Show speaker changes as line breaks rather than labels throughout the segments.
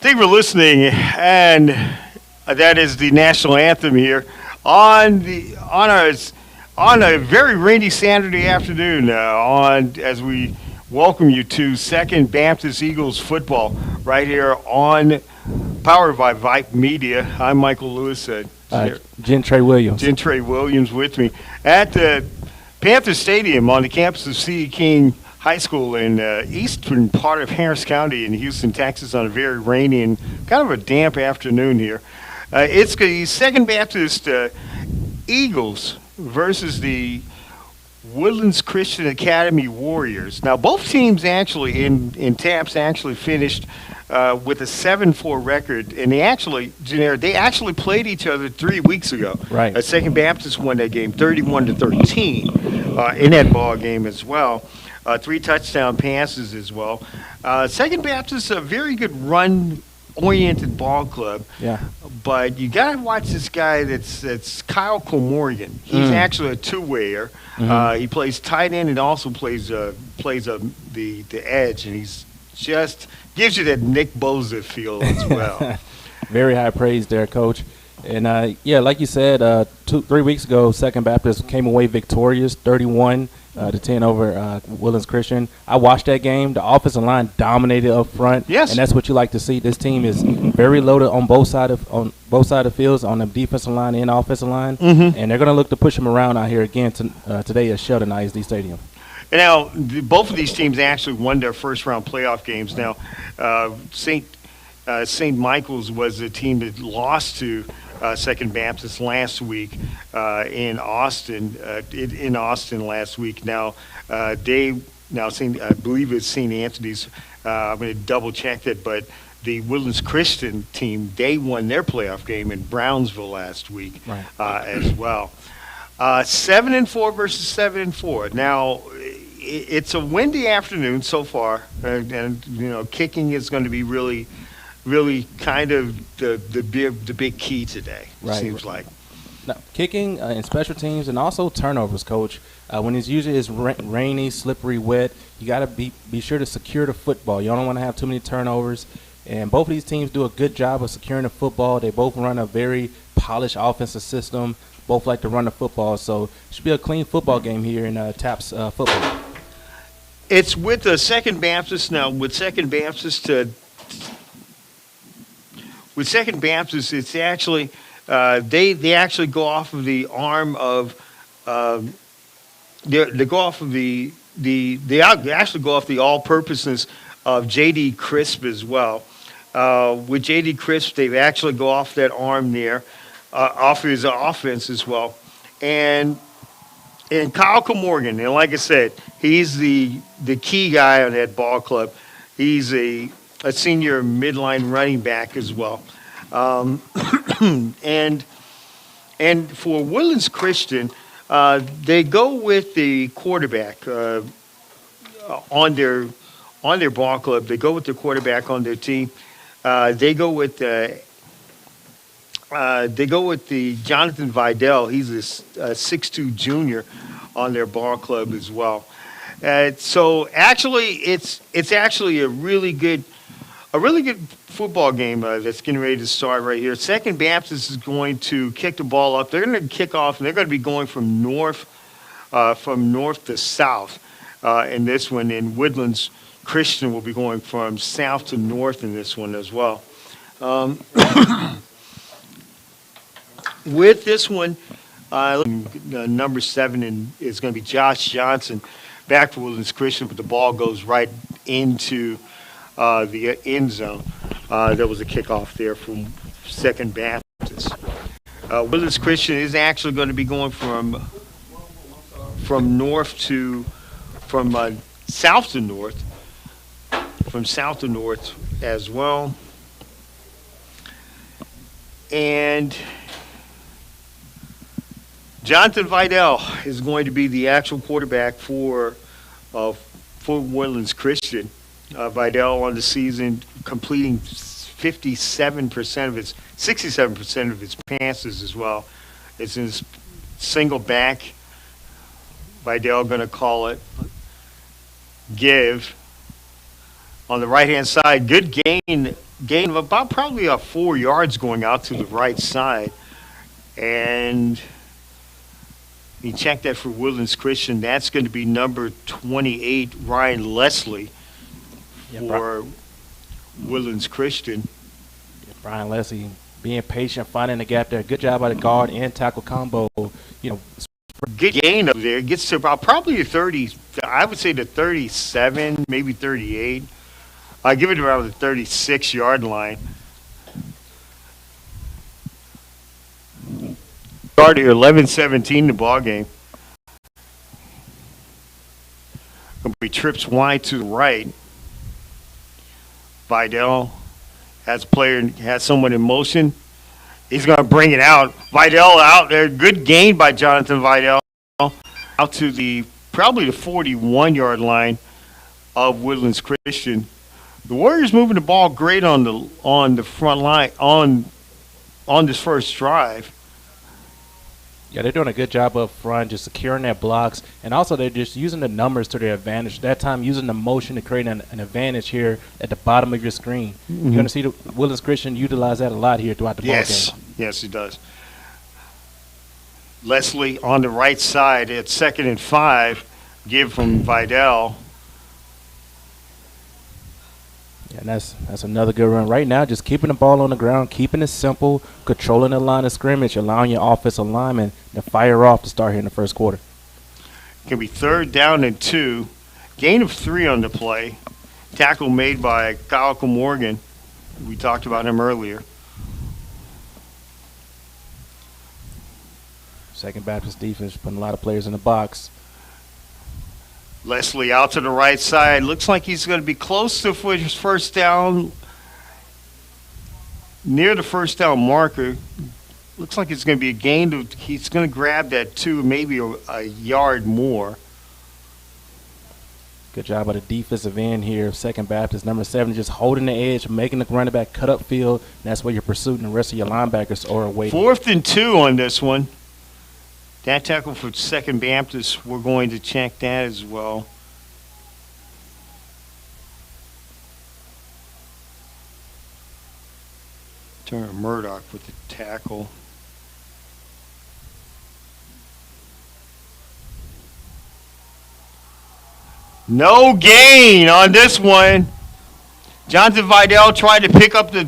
Thank you for listening, and that is the national anthem here on the on a very rainy Saturday afternoon. On as we welcome you to Second Baptist Eagles football right here on powered by Vype Media. I'm Michael Lewis.
Gentry Williams.
Gentry Williams with me at the Panther Stadium on the campus of C. King High School in eastern part of Harris County in Houston, Texas, on a very rainy and kind of a damp afternoon here. It's the Second Baptist Eagles versus the Woodlands Christian Academy Warriors. Now, both teams actually in TAPPS actually finished with a 7-4 record, and they actually played each other 3 weeks ago.
Right.
Second Baptist won that game 31-13 in that ball game as well. 3 touchdown passes as well. Second Baptist, a very good run-oriented ball club.
Yeah.
But you got to watch this guy that's Kyle Morgan. He's actually a two-wayer. He plays tight end and also plays the edge, and he's just gives you that Nick Bosa feel as well.
Very high praise there, Coach. And, like you said, 3 weeks ago, Second Baptist came away victorious, 31-10 over Woodlands Christian. I watched that game. The offensive line dominated up front.
Yes.
And that's what you like to see. This team is very loaded on both sides of fields, on the defensive line and offensive line.
Mm-hmm.
And they're going to look to push them around out here again today at Sheldon ISD Stadium.
And now, both of these teams actually won their first-round playoff games. Now, St. Michael's was the team that lost to Second Baptist last week in Austin. In Austin last week. Now, I believe it's St. Anthony's. I'm going to double-check it, but the Woodlands Christian team, they won their playoff game in Brownsville last week as well. 7-4 versus 7-4. Now, it's a windy afternoon so far, and kicking is going to be really kind of the big key today. It seems like.
Now, kicking and special teams, and also turnovers, Coach. When it's usually rainy, slippery, wet, you got to be sure to secure the football. You don't want to have too many turnovers. And both of these teams do a good job of securing the football. They both run a very polished offensive system. Both like to run the football, so it should be a clean football game here in TAPPS football.
It's with the Second Baptist now. With Second Baptist, it's actually they actually go off of the arm of they go off of they actually go off the all-purposeness of J.D. Crisp as well. With J.D. Crisp, they actually go off that arm there. Off his offense as well. And Kyle Morgan, and like I said, he's the key guy on that ball club. He's a senior midline running back as well. And for Woodlands Christian, they go with the quarterback on their ball club. They go with the quarterback on their team. They go with the Jonathan Vidal. He's a 6'2" junior on their ball club as well. So actually, it's actually a really good football game that's getting ready to start right here. Second Baptist is going to kick the ball up. They're going to kick off, and they're going to be going from north to south in this one. And Woodlands Christian will be going from south to north in this one as well. With this one, number 7 is going to be Josh Johnson, back for Woodlands Christian, but the ball goes right into the end zone. There was a kickoff there from Second Baptist. Woodlands Christian is actually going to be going from south to north as well. And Jonathan Vidal is going to be the actual quarterback for Woodlands Christian. Vidal on the season completing 67% of his passes as well. It's in his single back. Vidal going to call it give. On the right-hand side, good gain gain of about probably 4 yards going out to the right side. And you check that for Woodlands Christian. That's going to be number 28, Ryan Leslie, for Woodlands Christian.
Brian Leslie being patient, finding the gap there. Good job by the guard and tackle combo. You know,
Good gain up there. Gets to about probably a 30, I would say the 37, maybe 38. I give it around the 36-yard line. Started 11-17 the ball game. Gonna be trips wide to the right. Vidal has someone in motion. He's gonna bring it out. Vidal out there. Good gain by Jonathan Vidal. Out to probably the 41-yard line of Woodlands Christian. The Warriors moving the ball great on the front line on this first drive.
Yeah, they're doing a good job up front, just securing their blocks, and also they're just using the numbers to their advantage. That time, using the motion to create an advantage here at the bottom of your screen. Mm-hmm. You're going to see the Woodlands Christian utilize that a lot here throughout the ball game.
Yes, it does. Leslie on the right side at 2nd and 5, give from Vidal.
Yeah, and that's another good run. Right now, just keeping the ball on the ground, keeping it simple, controlling the line of scrimmage, allowing your offensive linemen to fire off to start here in the first quarter.
Can be 3rd down and 2. Gain of 3 on the play. Tackle made by Kyle Morgan. We talked about him earlier.
Second Baptist defense putting a lot of players in the box.
Leslie out to the right side. Looks like he's going to be close to his first down. Near the first down marker. Looks like it's going to be a gain. He's going to grab that 2, maybe a yard more.
Good job by the defensive end here. Second Baptist, number 7, just holding the edge, making the running back cut up field. That's where you're pursuing the rest of your linebackers are waiting.
4th and 2 on this one. That tackle for Second Baptist, we're going to check that as well. Turner Murdoch with the tackle. No gain on this one. Jonathan Vidal tried to pick up the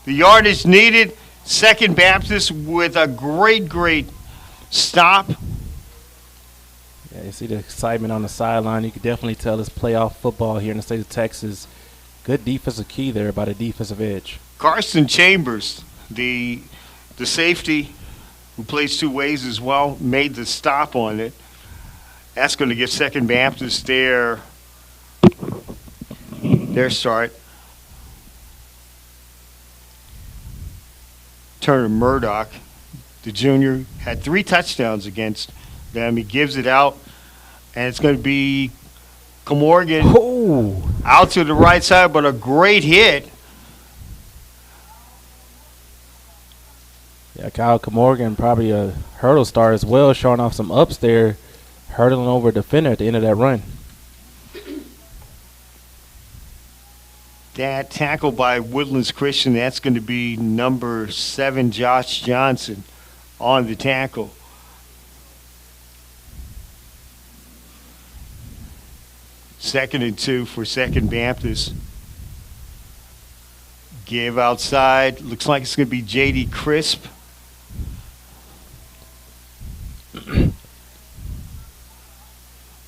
yardage needed. Second Baptist with a great stop.
Yeah, you see the excitement on the sideline. You can definitely tell it's playoff football here in the state of Texas. Good defensive key there by the defensive edge.
Carson Chambers, the safety who plays 2 ways as well, made the stop on it. That's going to give Second Baptist their start. Turner Murdoch, the junior, had 3 touchdowns against them. He gives it out, and it's going to be Comorgan out to the right side, but a great hit.
Yeah, Kyle Comorgan, probably a hurdle star as well, showing off some ups there, hurdling over a defender at the end of that run.
That tackle by Woodlands Christian, that's going to be number 7, Josh Johnson, on the tackle. Second and 2 for Second Baptist. Give outside. Looks like it's going to be J.D. Crisp.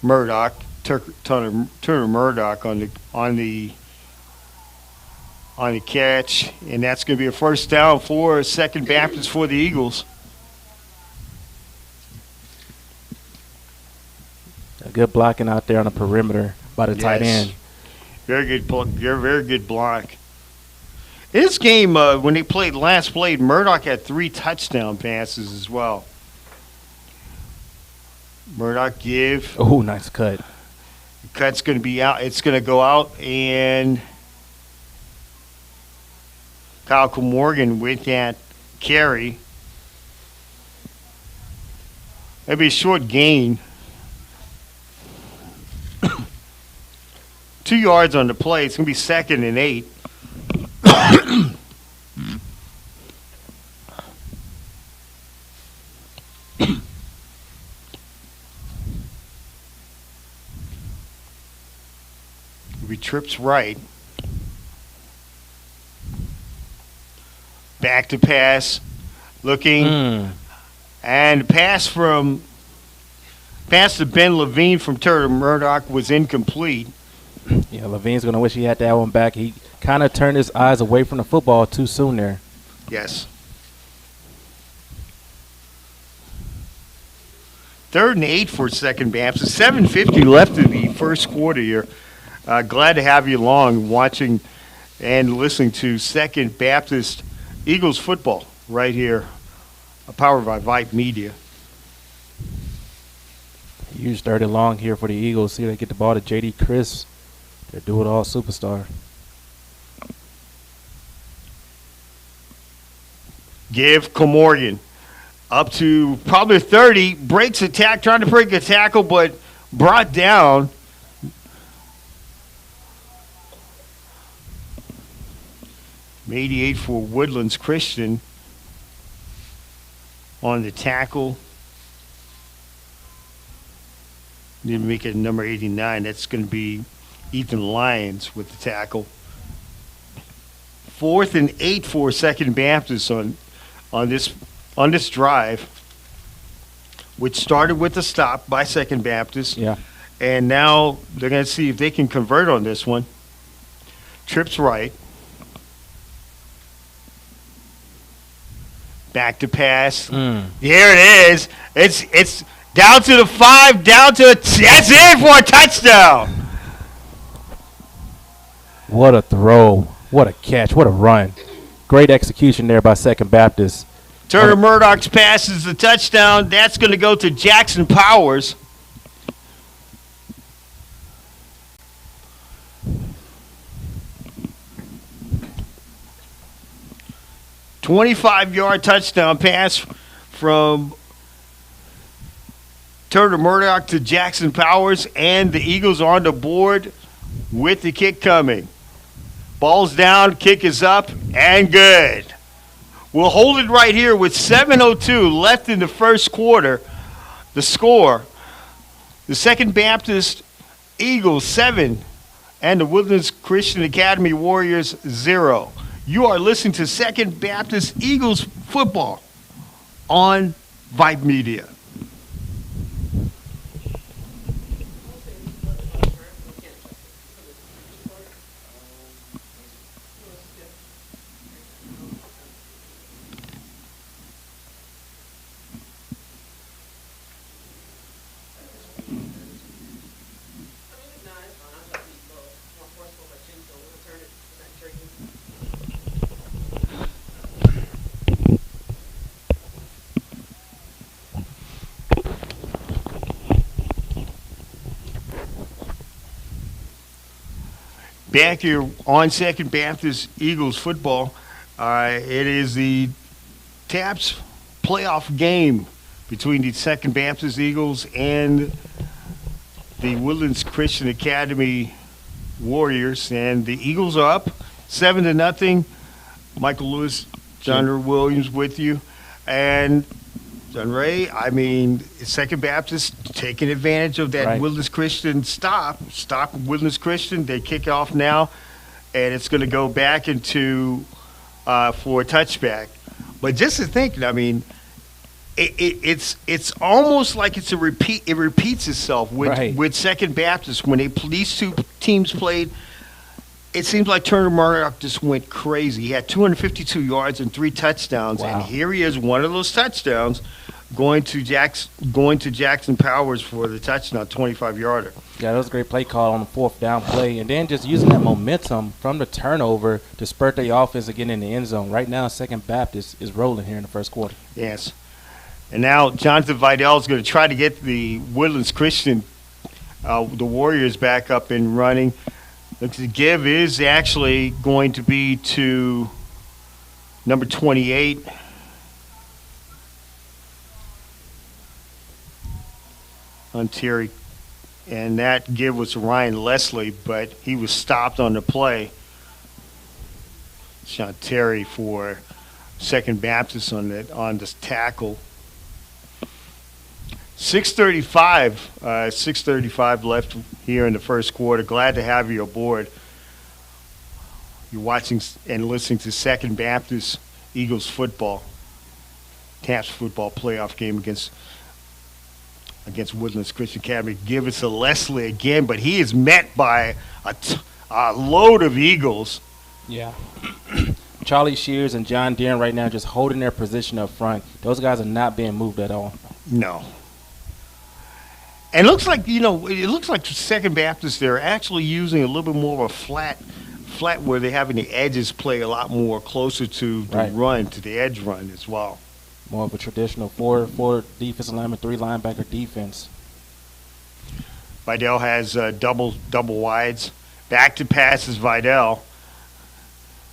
Murdoch, Turner Murdoch on the catch, and that's going to be a first down for Second Baptist for the Eagles.
A good blocking out there on the perimeter by the tight end.
Very good block. In this game, when they last played, Murdoch had 3 touchdown passes as well. Murdoch give.
Oh, nice cut.
The cut's going to be out. It's going to go out, and Kyle Morgan with that carry. That'd be a short gain. 2 yards on the play. It's going to be 2nd and 8. be trips right. Back to pass. Looking. And pass to Ben Levine from Turner Murdoch was incomplete.
Yeah, Levine's going to wish he had that one back. He kind of turned his eyes away from the football too soon there.
Yes. 3rd and 8 for second Baptist. 7:50 left in the first quarter here. Glad to have you along watching and listening to Second Baptist Eagles football right here, powered by Vype Media.
Huge 3rd and long here for the Eagles. See, they get the ball to J.D. Chris. They're do-it-all superstar.
Give Comorgan up to probably 30. Breaks attack, trying to break a tackle, but brought down. Mediate for Woodlands Christian on the tackle. Need to make it number 89. That's going to be Ethan Lyons with the tackle. 4th and 8 for Second Baptist on this drive, which started with a stop by Second Baptist.
Yeah.
And now they're going to see if they can convert on this one. Trips right. Back to pass. Here it is. It's down to the 5, that's it for a touchdown.
What a throw. What a catch. What a run. Great execution there by Second Baptist.
Turner Murdoch's pass is the touchdown. That's going to go to Jackson Powers. $25-yard touchdown pass from Turner Murdoch to Jackson Powers, and the Eagles are on the board with the kick coming. Ball's down, kick is up, and good. We'll hold it right here with 7:02 left in the first quarter. The score, the Second Baptist Eagles 7 and the Woodlands Christian Academy Warriors 0. You are listening to Second Baptist Eagles football on Vype Media. Back here on Second Baptist Eagles football, it is the TAPPS playoff game between the Second Baptist Eagles and the Woodlands Christian Academy Warriors, and the Eagles are up 7-0. Michael Lewis, John Williams with you, and John Ray. I mean, Second Baptist taking advantage of that Woodlands Christian stop Woodlands Christian. They kick off now, and it's going to go back into for a touchback. But just to think, I mean, it's almost like it's a repeat. It repeats itself with Second Baptist when these two teams played. It seems like Turner Murdoch just went crazy. He had 252 yards and 3 touchdowns, and here he is, one of those touchdowns, going to Jackson Powers for the touchdown, 25-yarder.
Yeah, that was a great play call on the 4th down play, and then just using that momentum from the turnover to spurt the offense again in the end zone. Right now, Second Baptist is rolling here in the first quarter.
Yes. And now Jonathan Vidal is going to try to get the Woodlands Christian, the Warriors, back up and running. The give is actually going to be to number 28. On Terry. And that give was to Ryan Leslie, but he was stopped on the play. Sean Terry for Second Baptist on this tackle. 6:35 left here in the first quarter. Glad to have you aboard. You're watching and listening to Second Baptist Eagles football, TAPPS football playoff game against Woodlands Christian Academy. Give us a Leslie again, but he is met by a load of Eagles.
Yeah. Charlie Shears and John Deere right now just holding their position up front. Those guys are not being moved at all.
No. And it looks like Second Baptist, they're actually using a little bit more of a flat where they're having the edges play a lot more closer to the run, to the edge run as well.
More of a traditional four defensive lineman, 3 linebacker defense.
Vidal has double wides. Back to pass is Vidal.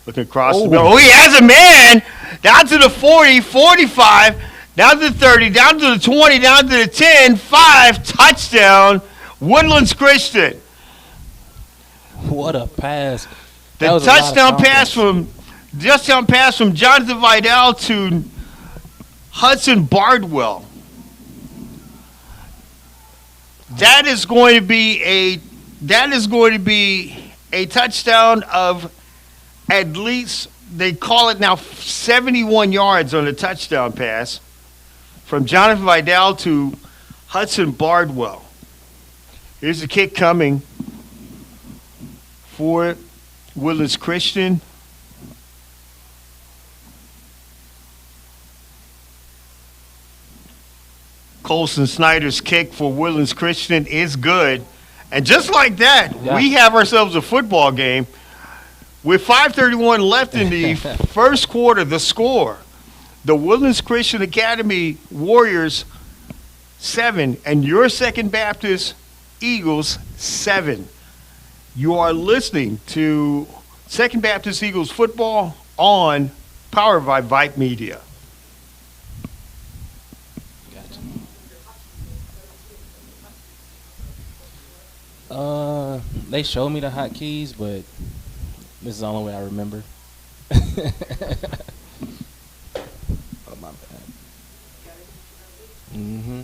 Looking across the middle. Oh, he has a man! Down to the 40, 45, down to the 30, down to the 20, down to the 10, 5, touchdown, Woodlands Christian.
What a pass.
The touchdown pass from Jonathan Vidal to Hudson Bardwell. That is going to be a touchdown of at least, they call it now 71 yards on the touchdown pass from Jonathan Vidal to Hudson Bardwell. Here's the kick coming for Woodlands Christian. Colson Snyder's kick for Woodlands Christian is good. And just like that, we have ourselves a football game. With 5:31 left in the first quarter, the score, the Woodlands Christian Academy Warriors 7 and your Second Baptist Eagles 7. You are listening to Second Baptist Eagles football on Powered by Vype Media.
They showed me the hotkeys, but this is the only way I remember. Oh, my bad. Mm-hmm.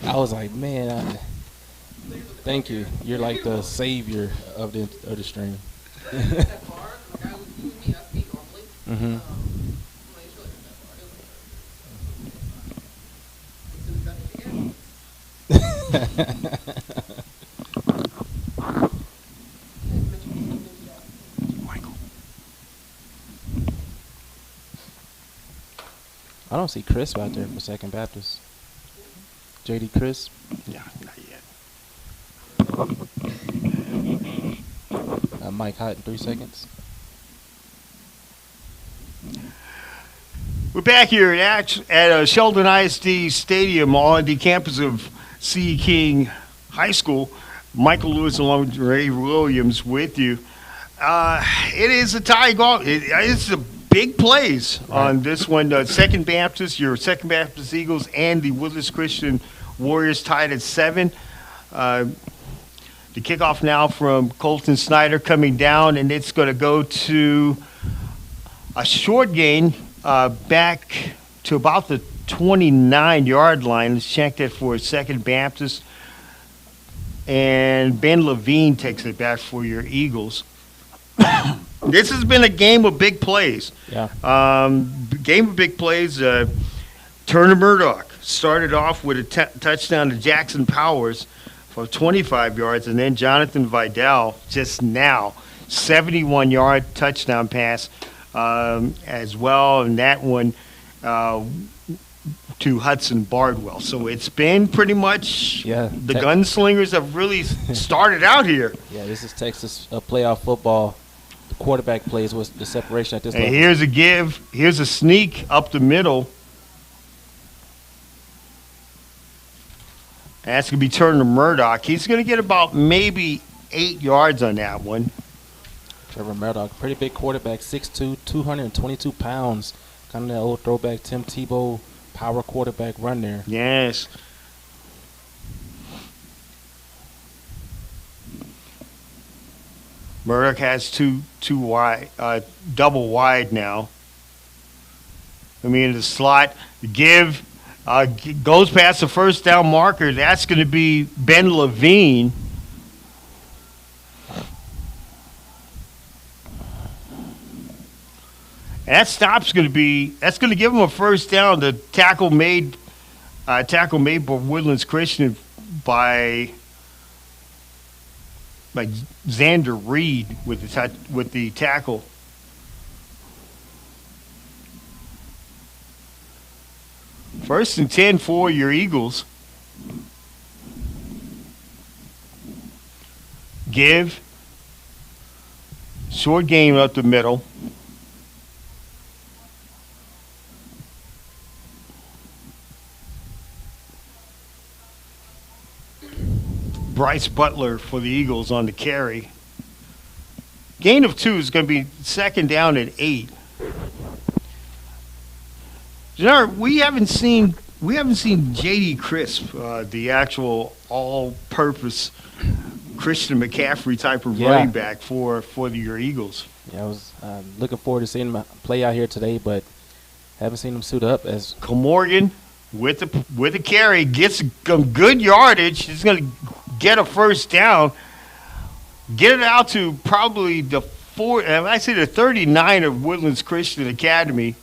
I was like, man, thank you. You're like the savior of the stream. Mm-hmm.
Michael.
I don't see Chris out there for Second Baptist. JD Chris?
Yeah, not yet.
Mike Hott in 3 seconds.
We're back here at Sheldon ISD Stadium on the campus of C. King High School. Michael Lewis along with Ray Williams with you. It is a tie golf. It's a big plays on this one. Second Baptist, your Second Baptist Eagles and the Woodlands Christian Warriors tied at 7. The kickoff now from Colton Snyder coming down, and it's going to go to a short gain back to about the 29-yard line. Let's check that for Second Baptist. And Ben Levine takes it back for your Eagles. This has been a game of big plays.
Yeah.
Game of big plays. Turner Murdoch started off with a touchdown to Jackson Powers for 25 yards, and then Jonathan Vidal just now, 71-yard touchdown pass as well, and that one to Hudson Bardwell. So it's been pretty much the gunslingers have really started out here.
Yeah, this is Texas playoff football. The quarterback plays with the separation at this level.
And here's a give. Here's a sneak up the middle. That's going to be Turner Murdoch. He's going to get about maybe 8 yards on that one.
Trevor Murdoch, pretty big quarterback, 6'2", 222 pounds. Kind of that old throwback Tim Tebow power quarterback run there.
Yes. Murdoch has two wide, double wide now. I mean, the slot, give, goes past the first down marker. That's going to be Ben Levine. And that stop's going to be, that's going to give him a first down. The tackle made by Woodlands Christian by Xander Reed with the tackle. First and 10 for your Eagles. Give. Short game up the middle. Bryce Butler for the Eagles on the carry. Gain of 2 is going to be second down at 8. We haven't seen J.D. Crisp, the actual all-purpose Christian McCaffrey type of running back for your Eagles.
Yeah, I was looking forward to seeing him play out here today, but haven't seen him suit up as
Comorgan with the carry gets some good yardage. He's going to get a first down, get it out to probably the 39 of Woodlands Christian Academy.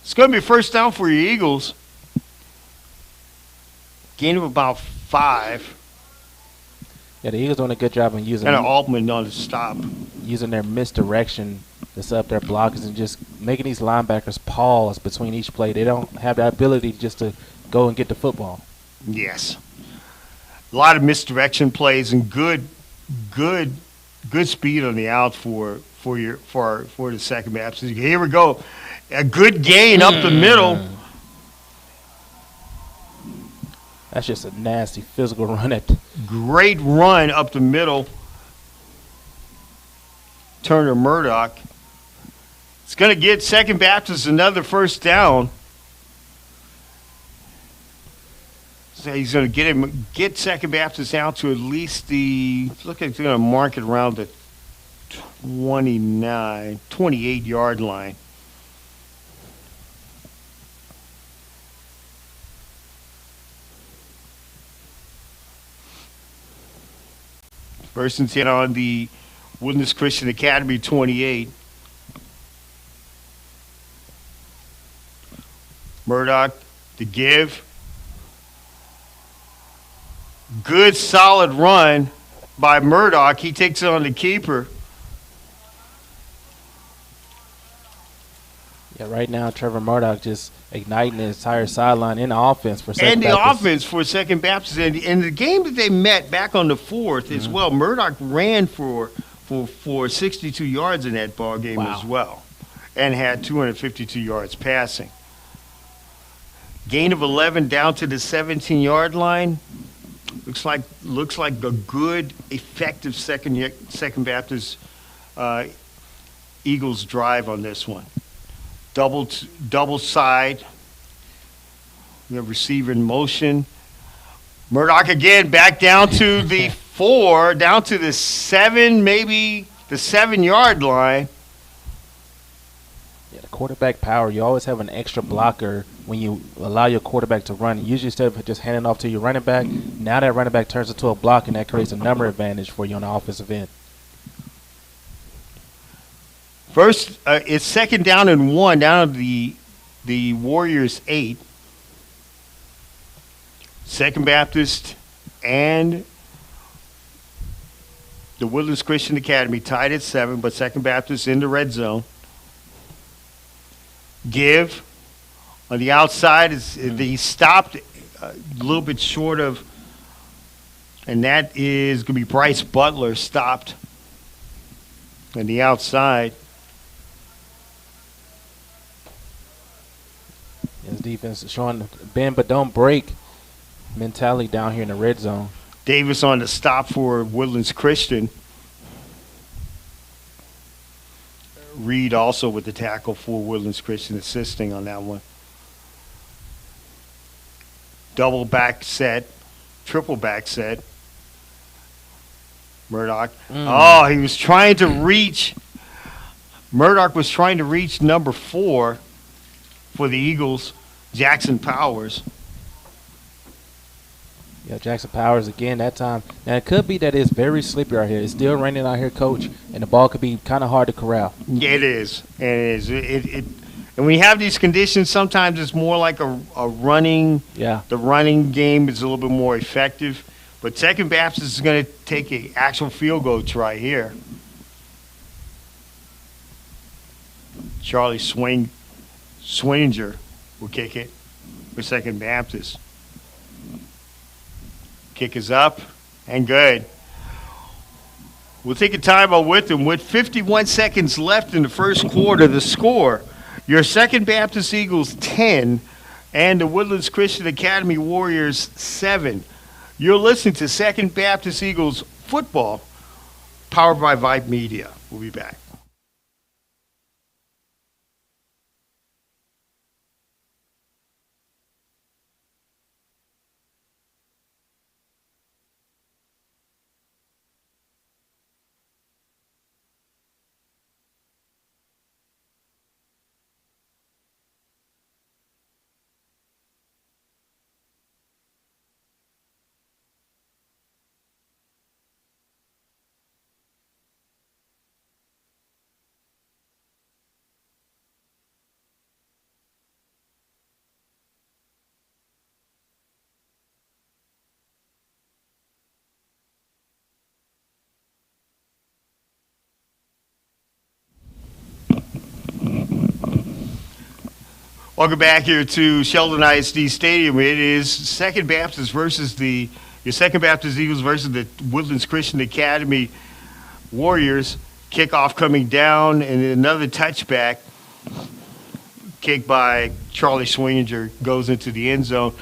It's going to be a first down for your Eagles. Gain of about 5.
Yeah, the Eagles doing a good job in using
and an Altman on the stop.
Using their misdirection to set up their blockers and just making these linebackers pause between each play. They don't have the ability just to go and get the football.
Yes. A lot of misdirection plays and good speed on the out for the second half. So here we go. A good gain up the middle.
That's just a nasty physical run.
Great run up the middle. Turner Murdoch. It's going to get Second Baptist another first down. So he's going to get Second Baptist down to at least he's going to mark it around the 28-yard line. First and 10 on the Woodlands Christian Academy 28. Murdoch to give. Good solid run by Murdoch. He takes it on the keeper.
Yeah, right now Trevor Murdoch just igniting the entire sideline in the offense for Second
Baptist.
Baptist.
Offense for Second Baptist. And in the game that they met back on the 4th as well, Murdoch ran for 62 yards in that ball game as well, and had 252 yards passing. Gain of 11 down to the 17-yard line. Looks like a good, effective Second Baptist Eagles drive on this one. Double side. We have receiver in motion. Murdoch again back down to the 4, down to the 7, maybe the 7-yard line.
Yeah, the quarterback power. You always have an extra blocker when you allow your quarterback to run. Usually instead of just handing off to your running back, now that running back turns into a block, and that creates a number advantage for you on the offensive end.
First, it's second down and 1 down to the Warriors 8. Second Baptist and the Woodlands Christian Academy tied at 7, but Second Baptist in the red zone. Give on the outside he stopped a little bit short of, and that is going to be Bryce Butler stopped on the outside.
His defense is showing bend but don't break mentality down here in the red zone.
Davis on the stop for Woodlands Christian. Reed also with the tackle for Woodlands Christian, assisting on that one. Double back set, triple back set. Murdoch. Oh, he was trying to reach. Murdoch was trying to reach number 4 for the Eagles, Jackson Powers.
Yeah, Jackson Powers again that time. Now it could be that it's very slippery out here. It's still raining out here, Coach, and the ball could be kind of hard to corral.
Yeah, it is. It is. And when you have these conditions, sometimes it's more like a running.
Yeah.
The running game is a little bit more effective. But Second Baptist is going to take an actual field goal try here. Charlie Swinger will kick it for Second Baptist. Kick is up and good. We'll take a timeout with them. With 51 seconds left in the first quarter, the score, your Second Baptist Eagles 10 and the Woodlands Christian Academy Warriors 7. You're listening to Second Baptist Eagles football, powered by Vype Media. We'll be back. Welcome back here to Sheldon ISD Stadium. It is Second Baptist versus your Second Baptist Eagles versus the Woodlands Christian Academy Warriors. Kickoff coming down and another touchback. Kick by Charlie Swinger goes into the end zone.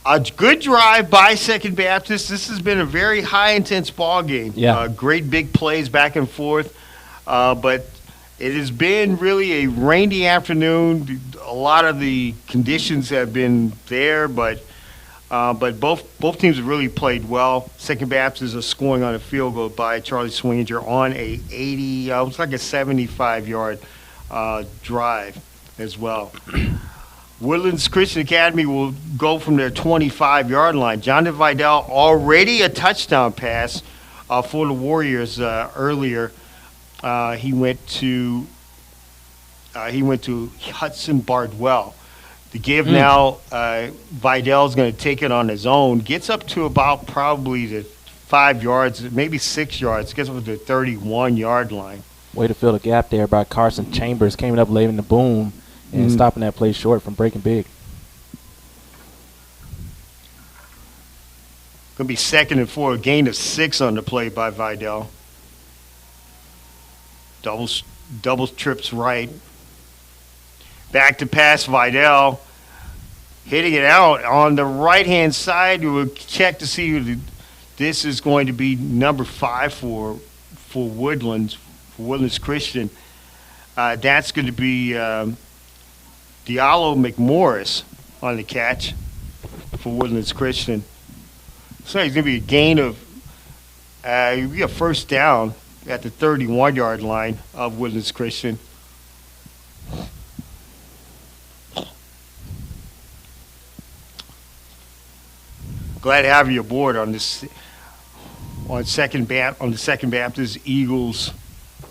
A good drive by Second Baptist. This has been a very high intense ball game.
Yeah.
Great big plays back and forth, but it has been really a rainy afternoon. A lot of the conditions have been there, but both teams have really played well. Second Baptist is scoring on a field goal by Charlie Swinger on a 80, it's like a 75-yard drive as well. Woodlands Christian Academy will go from their 25-yard line. Jonathan Vidal already a touchdown pass for the Warriors earlier. He went to Hudson Bardwell. The give now, Vidal's going to take it on his own. Gets up to about probably the 5 yards, maybe 6 yards. Gets up to the 31-yard line.
Way to fill the gap there by Carson Chambers. Came up late in the boom and stopping that play short from breaking big.
Going to be 2nd and 4, a gain of 6 on the play by Vidal. Double trips right. Back to pass, Vidal. Hitting it out on the right-hand side. We'll check to see who this is going to be number 5 for Woodlands Christian. That's going to be Diallo McMorris on the catch for Woodlands Christian. So he's going to be a gain of a first down at the 31-yard line of Woodlands Christian. Glad to have you aboard on this on the Second Baptist Eagles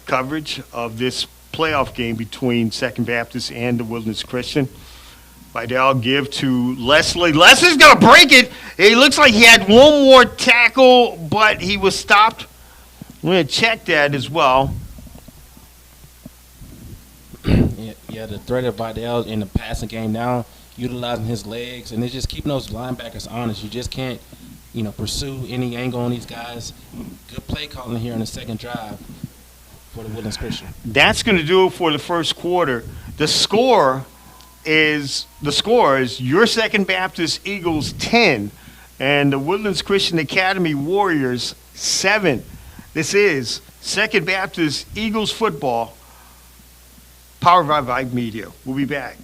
coverage of this playoff game between Second Baptist and the Woodlands Christian. Vidal give to Leslie. Leslie's going to break it. It looks like he had one more tackle, but he was stopped. I'm going to check that as well.
Yeah, the threat of Vidal in the passing game now, utilizing his legs, and it's just keeping those linebackers honest. You just can't, pursue any angle on these guys. Good play calling here on the second drive for the Woodlands Christian.
That's going to do it for the first quarter. The score is your Second Baptist Eagles 10 and the Woodlands Christian Academy Warriors 7. This is Second Baptist Eagles football, powered by Vype Media. We'll be back.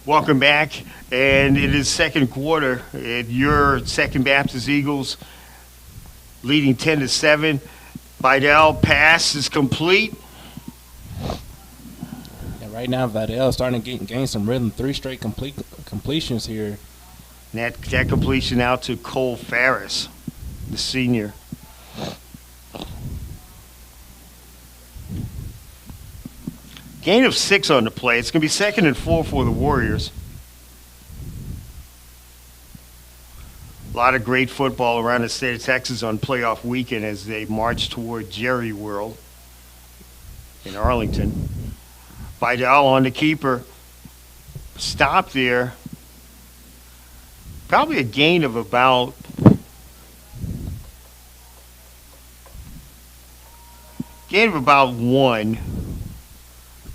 Welcome back, and it is second quarter. Your Second Baptist Eagles leading 10-7. Vidal pass is complete.
And right now, Vidal starting to gain some rhythm. 3 straight completions here.
And that completion out to Cole Ferris, the senior. Gain of 6 on the play. It's going to be 2nd and 4 for the Warriors. A lot of great football around the state of Texas on playoff weekend as they march toward Jerry World in Arlington. Vidal on the keeper. Stop there. Probably a gain of about one.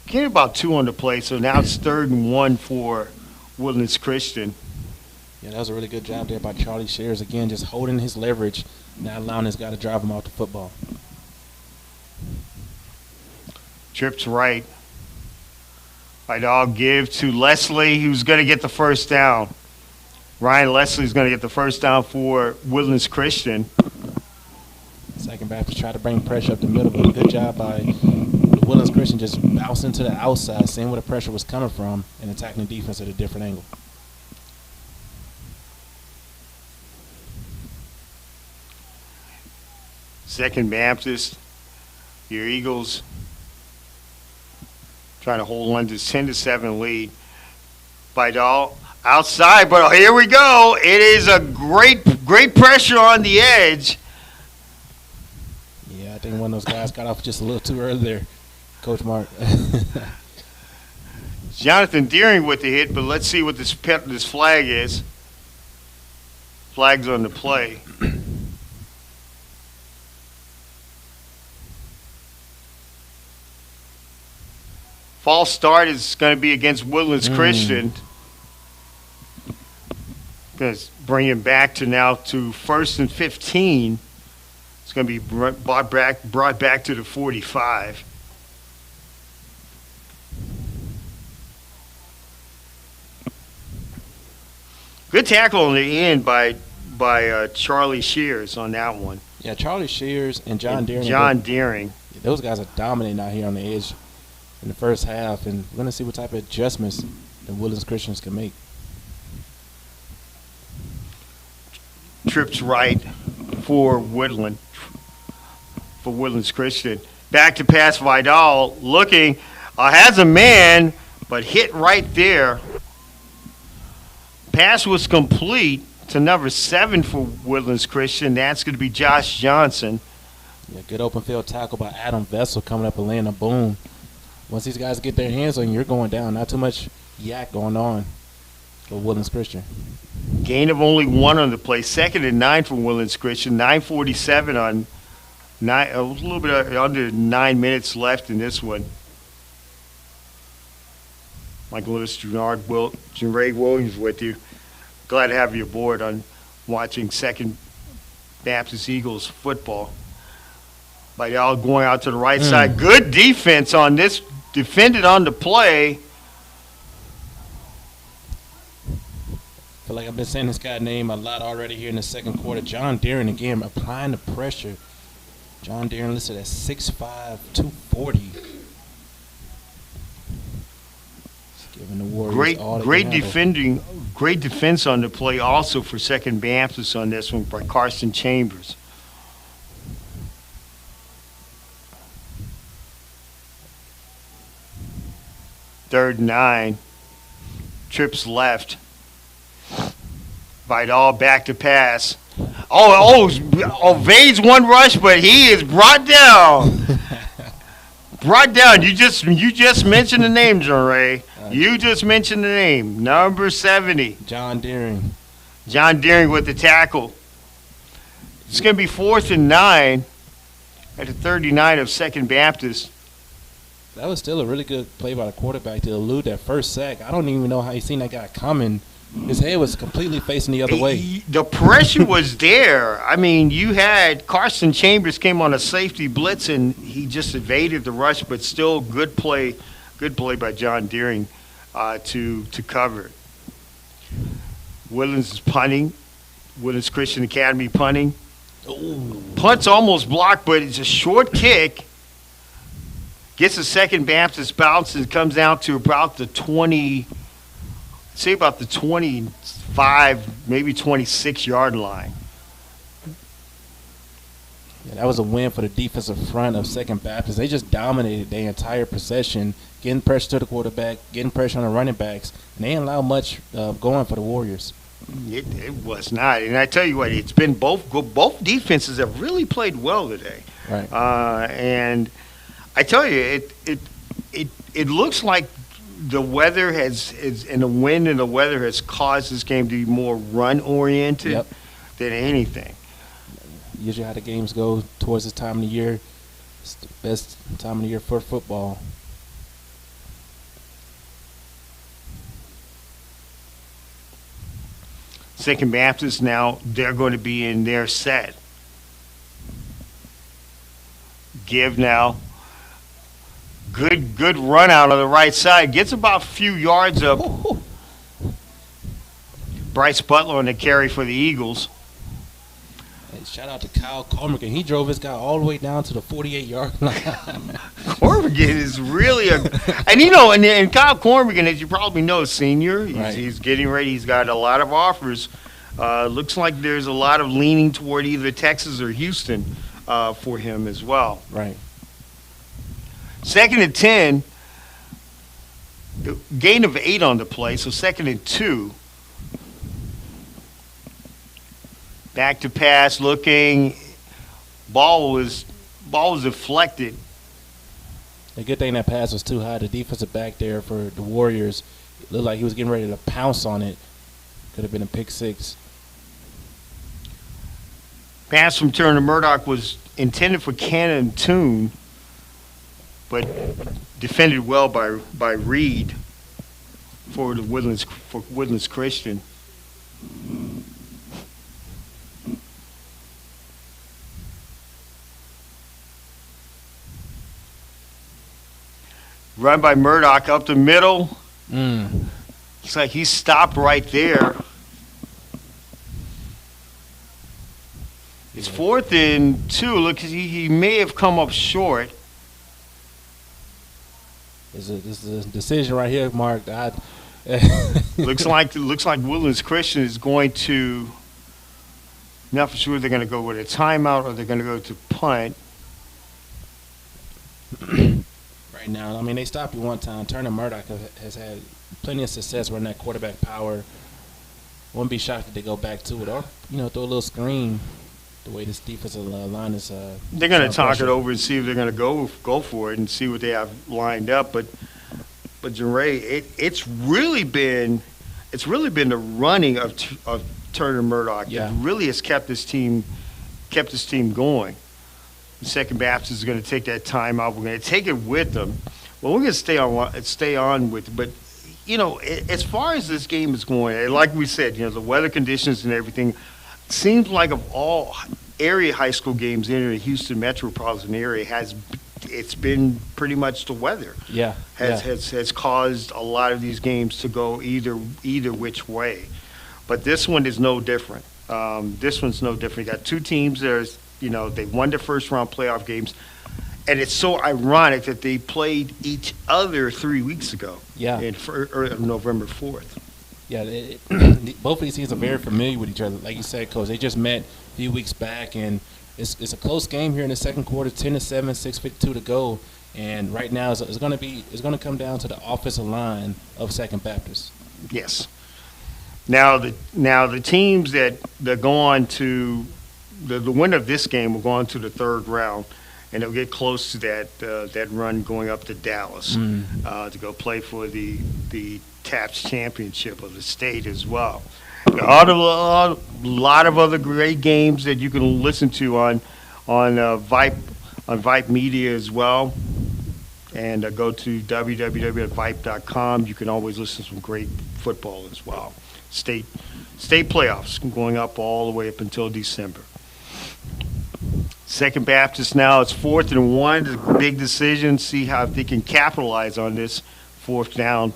Gain of about 2 on the play, so now it's 3rd and 1 for Woodlands Christian.
Yeah, that was a really good job there by Charlie Shears. Again, just holding his leverage, not allowing this guy to drive him off the football.
Trips right. Vidal give to Leslie, who's going to get the first down. Ryan Leslie's going to get the first down for Woodlands Christian.
Second Baptist tried to bring pressure up the middle, but a good job by the Woodlands Christian just bouncing to the outside, seeing where the pressure was coming from, and attacking the defense at a different angle.
Second Baptist, your Eagles trying to hold on to this 10-7 lead. Vidal outside, but here we go. It is a great pressure on the edge.
Yeah, I think one of those guys got off just a little too early there, Coach Mark.
Jonathan Deering with the hit, but let's see what this flag is. Flag's on the play. False start is going to be against Woodlands Christian. Going to bring him back to now to 1st and 15. It's going to be brought back to the 45. Good tackle on the end by Charlie Shears on that one.
Yeah, Charlie Shears and John Deering.
John Deering.
Those guys are dominating out here on the edge in the first half, and we're going to see what type of adjustments the Woodlands Christians can make.
Trips right for Woodlands Christian. Back to pass Vidal, looking, has a man, but hit right there. Pass was complete to number 7 for Woodlands Christian. That's going to be Josh Johnson.
Yeah, good open field tackle by Adam Vessel coming up and laying a boom. Once these guys get their hands on you, you're going down. Not too much yak going on for Woodlands Christian.
Gain of only 1 on the play. 2nd and 9 for Woodlands Christian. 9:47 on a little bit under 9 minutes left in this one. Michael Lewis, Ray Williams with you. Glad to have you aboard on watching Second Baptist Eagles football. Vidal going out to the right side. Good defense on this. Defended on the play.
I feel like I've been saying this guy's name a lot already here in the second quarter. John Deering again applying the pressure. John Deering listed at 6'5", 240. Just giving the Warriors all they can handle.
Great defense on the play also for Second Baptist on this one by Carson Chambers. Third and 9. Trips left. Vidal back to pass. Evades one rush, but he is brought down. Brought down. You just mentioned the name, John Ray. You just mentioned the name. Number 70.
John Deering.
John Deering with the tackle. It's going to be 4th and 9 at the 39 of Second Baptist.
That was still a really good play by the quarterback to elude that first sack. I don't even know how he seen that guy coming. His head was completely facing the other way.
The pressure was there. I mean, you had Carson Chambers came on a safety blitz, and he just evaded the rush, but still good play by John Deering to cover it. Woodlands is punting. Woodlands Christian Academy punting.
Ooh.
Punt's almost blocked, but it's a short kick. Gets a second Baptist bounce and comes out to about the 20, say about the 25, maybe 26-yard line.
Yeah, that was a win for the defensive front of Second Baptist. They just dominated their entire possession, getting pressure to the quarterback, getting pressure on the running backs, and they didn't allow much going for the Warriors.
It was not, and I tell you what, it's been both defenses have really played well today.
Right.
And I tell you, it looks like the weather and the wind and the weather has caused this game to be more run oriented than anything.
Usually, how the games go towards this time of the year, it's the best time of the year for football.
Second Baptist now, they're going to be in their set. Give now. Good run out on the right side. Gets about a few yards up. Bryce Butler on the carry for the Eagles.
Hey, shout out to Kyle Cormigan. He drove his guy all the way down to the 48-yard line.
Cormigan is really and Kyle Cormigan, as you probably know, senior. He's getting ready. He's got a lot of offers. Looks like there's a lot of leaning toward either Texas or Houston for him as well.
Right.
2nd and 10, gain of 8 on the play, so 2nd and 2. Back to pass, looking. Ball was deflected.
The good thing that pass was too high. The defensive back there for the Warriors looked like he was getting ready to pounce on it. Could have been a pick six.
Pass from Turner Murdoch was intended for Cannon Toon, but defended well by Reed for Woodlands Christian. Run by Murdoch up the middle. Looks like he stopped right there. It's 4th and 2. Look, he may have come up short.
This is a decision right here, Mark.
looks like Woodlands Christian is going to. Not for sure they're going to go with a timeout or they're going to go to punt.
Right now, I mean, they stopped you one time. Turner Murdoch has had plenty of success running that quarterback power. Wouldn't be shocked if they go back to it or throw a little screen. The way this defensive line is,
they're going to talk it over and see if they're going to go for it and see what they have lined up. But Jeray, it's really been the running of Turner Murdoch that really has kept this team going. The Second Baptist is going to take that time out. We're going to take it with them. Well, we're going to stay on with it. But as far as this game is going, like we said, the weather conditions and everything. Seems like of all area high school games in the Houston metropolitan area, it's been pretty much the weather. Has caused a lot of these games to go either which way. But this one is no different. This one's no different. You got two teams that are, they won their first round playoff games, and it's so ironic that they played each other 3 weeks ago. November 4th.
Yeah, both of these teams are very familiar with each other. Like you said, Coach, they just met a few weeks back, and it's a close game here in the second quarter, 10-7, 6:52 to go. And right now, it's going to come down to the offensive line of Second Baptist.
Yes. Now the teams that go on to the winner of this game will go on to the third round, and they'll get close to that run going up to Dallas to go play for the TAPPS championship of the state as well. A lot of other great games that you can listen to on Vype Media as well, and go to www.vype.com. You can always listen to some great football as well. State playoffs going up all the way up until December. Second Baptist now, it's 4th and 1. It's a big decision. See how if they can capitalize on this 4th down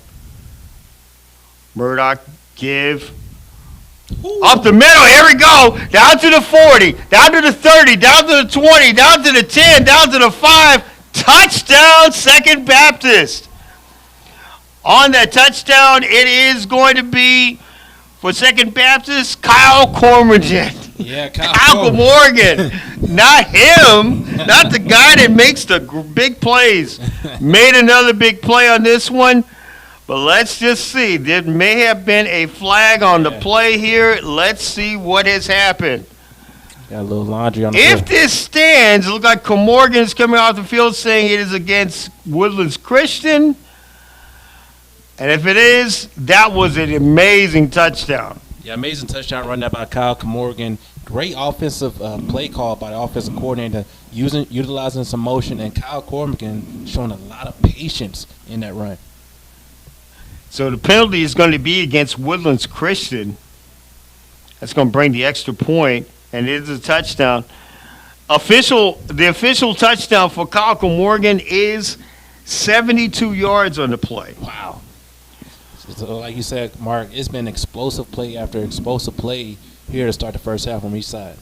Murdoch give. Up the middle, here we go. Down to the 40, down to the 30, down to the 20, down to the 10, down to the 5. Touchdown, Second Baptist. On that touchdown, it is going to be, for Second Baptist, Kyle Corrigan.
Yeah,
Kyle Morgan. Not him. Not the guy that makes the big plays. Made another big play on this one. But let's just see. There may have been a flag on the play here. Let's see what has happened.
Got a little laundry on the
If
field.
this stands, it looks like Morgan is coming off the field saying it is against Woodlands Christian. And if it is, that was an amazing touchdown.
Yeah, amazing touchdown run there by Kyle Morgan. Great offensive play call by the offensive coordinator, utilizing some motion, and Kyle Morgan showing a lot of patience in that run.
So the penalty is going to be against Woodlands Christian. That's going to bring the extra point, and it is a touchdown. The official touchdown for Kyle Morgan is 72 yards on the play.
Wow. So like you said, Mark, it's been explosive play after explosive play here to start the first half from each side.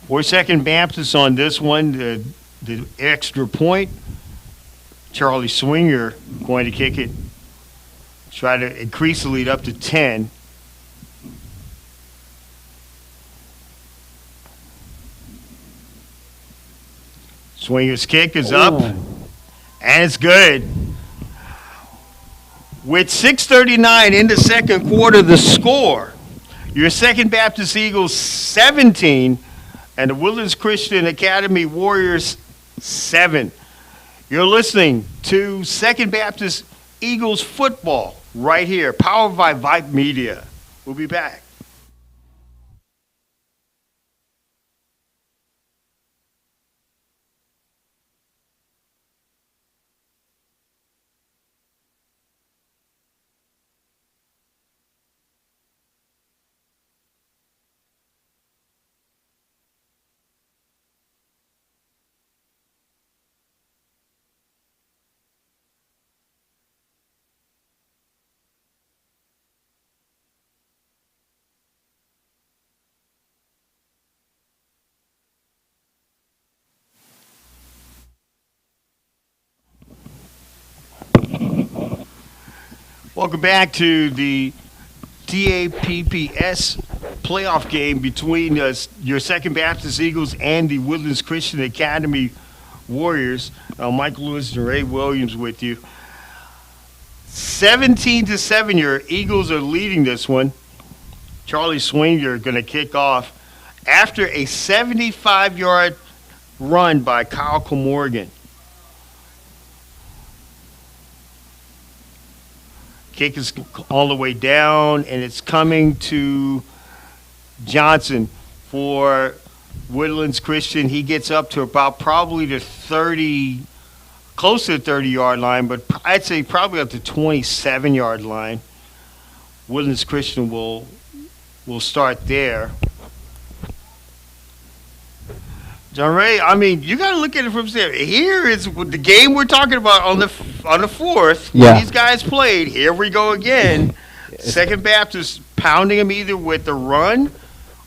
For Second Baptist on this one, the extra point, Charlie Swinger going to kick it, try to increase the lead up to 10. Swinger's kick is up, and it's good. With 6:39 in the second quarter, the score, your Second Baptist Eagles 17 and the Woodlands Christian Academy Warriors 7. You're listening to Second Baptist Eagles football right here, powered by Vype Media. We'll be back. Welcome back to the TAPPS playoff game between your Second Baptist Eagles and the Woodlands Christian Academy Warriors. Mike Lewis and Ray Williams with you. 17-7, your Eagles are leading this one. Charlie Swinger going to kick off after a 75-yard run by Kyle Morgan. Kick is all the way down, and it's coming to Johnson for Woodlands Christian. He gets up to about probably the 30, close to the 30-yard line, but I'd say probably up to 27-yard line. Woodlands Christian will start there. John Ray, I mean, you got to look at it from there. Here is the game we're talking about on the 4th.
Yeah.
These guys played. Here we go again. Second Baptist pounding them either with the run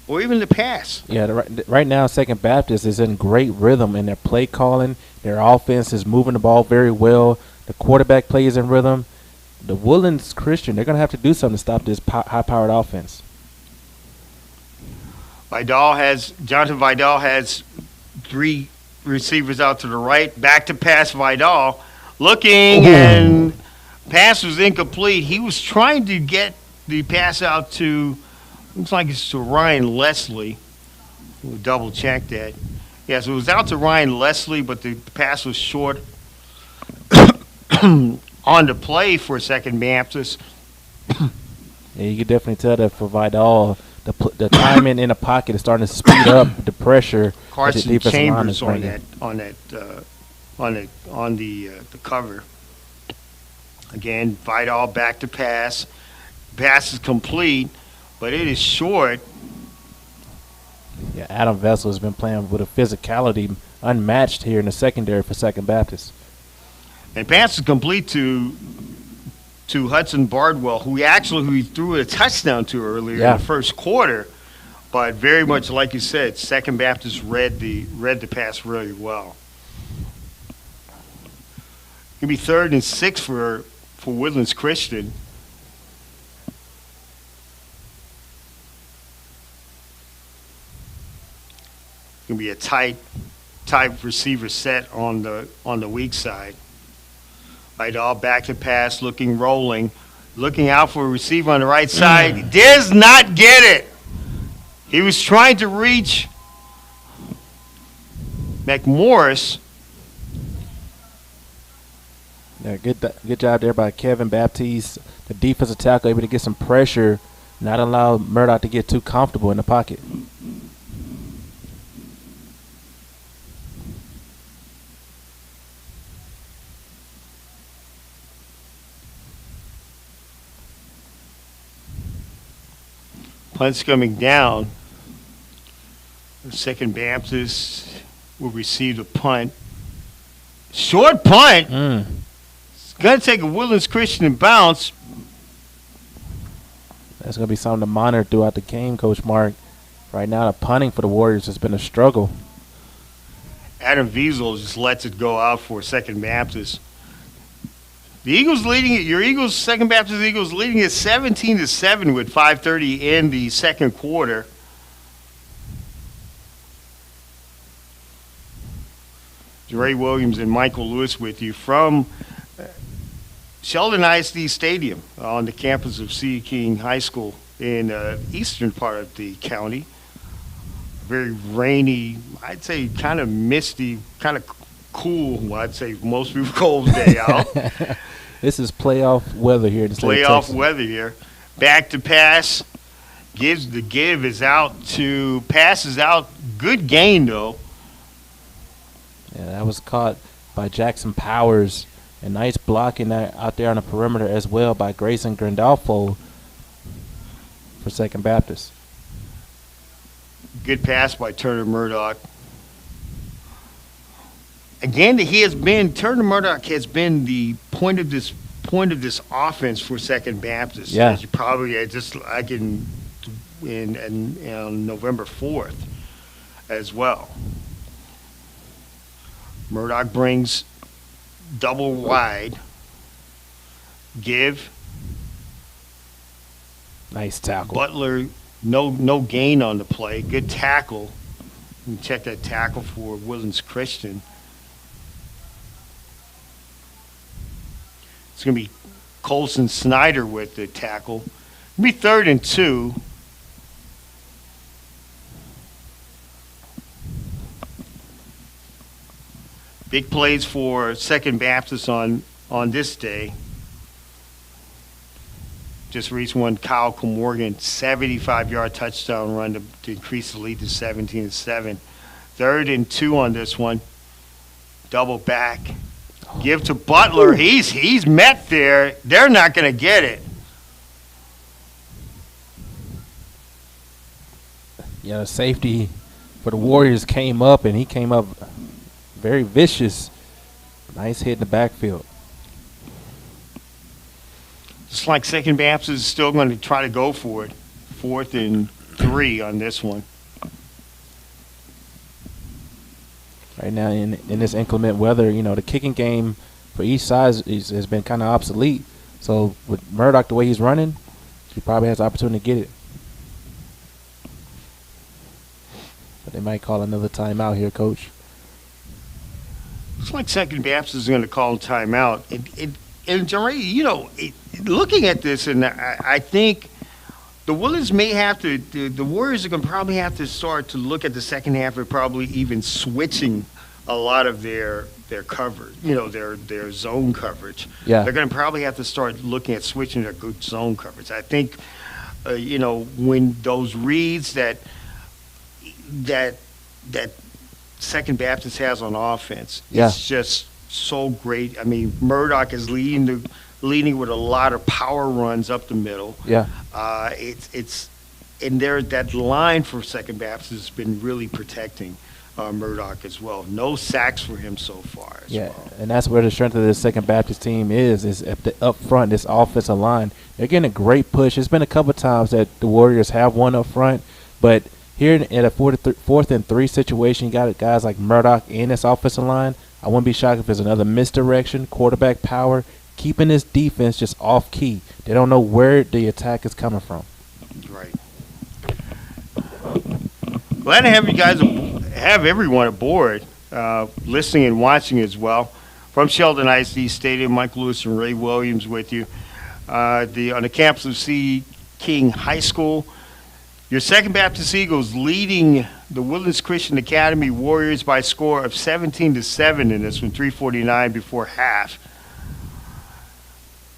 or even the pass.
Yeah, right now Second Baptist is in great rhythm in their play calling. Their offense is moving the ball very well. The quarterback play is in rhythm. The Woodlands Christian, they're going to have to do something to stop this high-powered offense.
Jonathan Vidal has 3 receivers out to the right. Back to pass Vidal. Looking, and pass was incomplete. He was trying to get the pass out to, looks like it's to Ryan Leslie. We'll double check that. Yeah, so it was out to Ryan Leslie, but the pass was short on the play for Second Baptist.
Yeah, you can definitely tell that for Vidal, the timing in the pocket is starting to speed up the pressure.
Carson Chambers on the cover. Again, Vidal back to pass. Pass is complete, but it is short.
Yeah, Adam Vessel has been playing with a physicality unmatched here in the secondary for Second Baptist.
And pass is complete to Hudson Bardwell, who he threw a touchdown to earlier in the first quarter. But very much like you said, Second Baptist read the pass really well. It'll be 3rd and 6 for Woodlands Christian. Gonna be a tight receiver set on the weak side. Right, all back to pass, rolling, looking out for a receiver on the right side. He does not get it. He was trying to reach McMorris.
Yeah, good job there by Kevin Baptiste, the defensive tackle, able to get some pressure, not allow Murdoch to get too comfortable in the pocket.
Punt's coming down. Second Baptist will receive the punt. Short punt. It's going to take a Woodlands Christian bounce.
That's going to be something to monitor throughout the game, Coach Mark. Right now, the punting for the Warriors has been a struggle.
Adam Wiesel just lets it go out for Second Baptist. The Eagles leading it. Your Eagles, Second Baptist Eagles leading it 17-7 with 5:30 in the second quarter. Ray Williams and Michael Lewis with you from Sheldon ISD Stadium on the campus of C. King High School in the eastern part of the county. Very rainy, I'd say kind of misty, kind of cool. Well, I'd say most people cold day out.
This is playoff weather here.
Playoff weather here. Back to pass. Passes out. Good gain, though.
Yeah, that was caught by Jackson Powers. And nice blocking out there on the perimeter as well by Grayson Grandolfo for Second Baptist.
Good pass by Turner Murdoch. Again, Turner Murdoch has been the point of this offense for Second Baptist.
Yeah.
As you probably just like in November 4th as well. Murdoch brings double wide. Give.
Nice tackle.
Butler, no gain on the play. Good tackle. You can check that tackle for Woodlands Christian. It's going to be Colson Snyder with the tackle. It'll be 3rd and 2. Big plays for Second Baptist on this day. Just reached one, Kyle Comorgan, 75-yard touchdown run to increase the lead to 17-7. 3rd and 2 on this one. Double back. Give to Butler. He's met there. They're not going to get it.
Yeah, the safety for the Warriors came up, and he came up very vicious. Nice hit in the backfield.
Just like Second Baptist is still going to try to go for it. 4th and 3 on this one.
Right now, in this inclement weather, the kicking game for each side has been kind of obsolete. So with Murdoch, the way he's running, he probably has the opportunity to get it. But they might call another timeout here, Coach.
It's like Second Baptist is going to call a timeout. And Jerry, looking at this, and I think the Woodlands may have to, the Warriors are going to probably have to start to look at the second half of probably even switching a lot of their coverage, their zone coverage.
Yeah.
They're going to probably have to start looking at switching their good zone coverage. I think, when those reads that Second Baptist has on offense, it's just so great. I mean, Murdoch is leading with a lot of power runs up the middle.
Yeah.
It's and there that line for Second Baptist has been really protecting Murdoch as well. No sacks for him so far as
Yeah,
well.
and that's where the strength of the Second Baptist team is at the up front, this offensive line. They're getting a great push. It's been a couple times that the Warriors have won up front, but here in a 4th and 3 situation, you got guys like Murdoch in this offensive line. I wouldn't be shocked if there's another misdirection, quarterback power, keeping this defense just off key. They don't know where the attack is coming from.
Right. Glad to have you guys, have everyone aboard, listening and watching as well. From Sheldon ISD Stadium, Mike Lewis and Ray Williams with you. On the campus of C. King High School, your Second Baptist Eagles leading the Woodlands Christian Academy Warriors by a score of 17-7 in this one, 3:49 before half.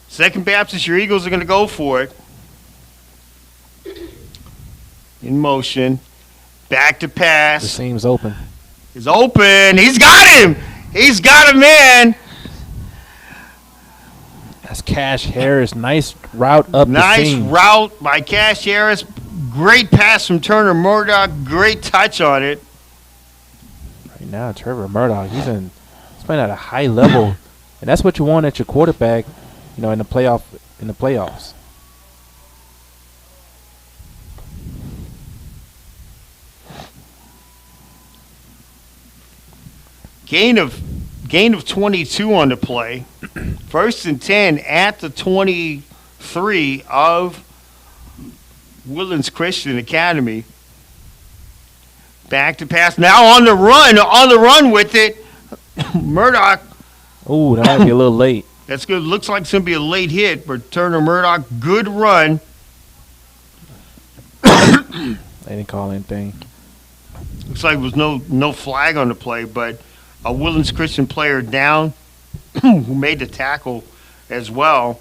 Second Baptist, your Eagles are going to go for it. In motion. Back to
The
pass.
seam's open.
He's open. He's got him. He's got him in.
That's Cash Harris. Nice route up the
Nice
seam.
route by Cash Harris. Great pass from Turner Murdoch. Great touch on it.
Right now, Trevor Murdoch, he's playing at a high level, and that's what you want at your quarterback, in the playoffs.
Gain of 22 on the play. 1st and 10 at the 23 of Woodlands Christian Academy. Back to pass. Now on the run with it. Murdoch.
Ooh, that might be a little late.
That's good. Looks like it's going to be a late hit for Turner Murdoch. Good run.
They didn't call anything.
Looks like there was no flag on the play, but a Woodlands Christian player down who made the tackle as well.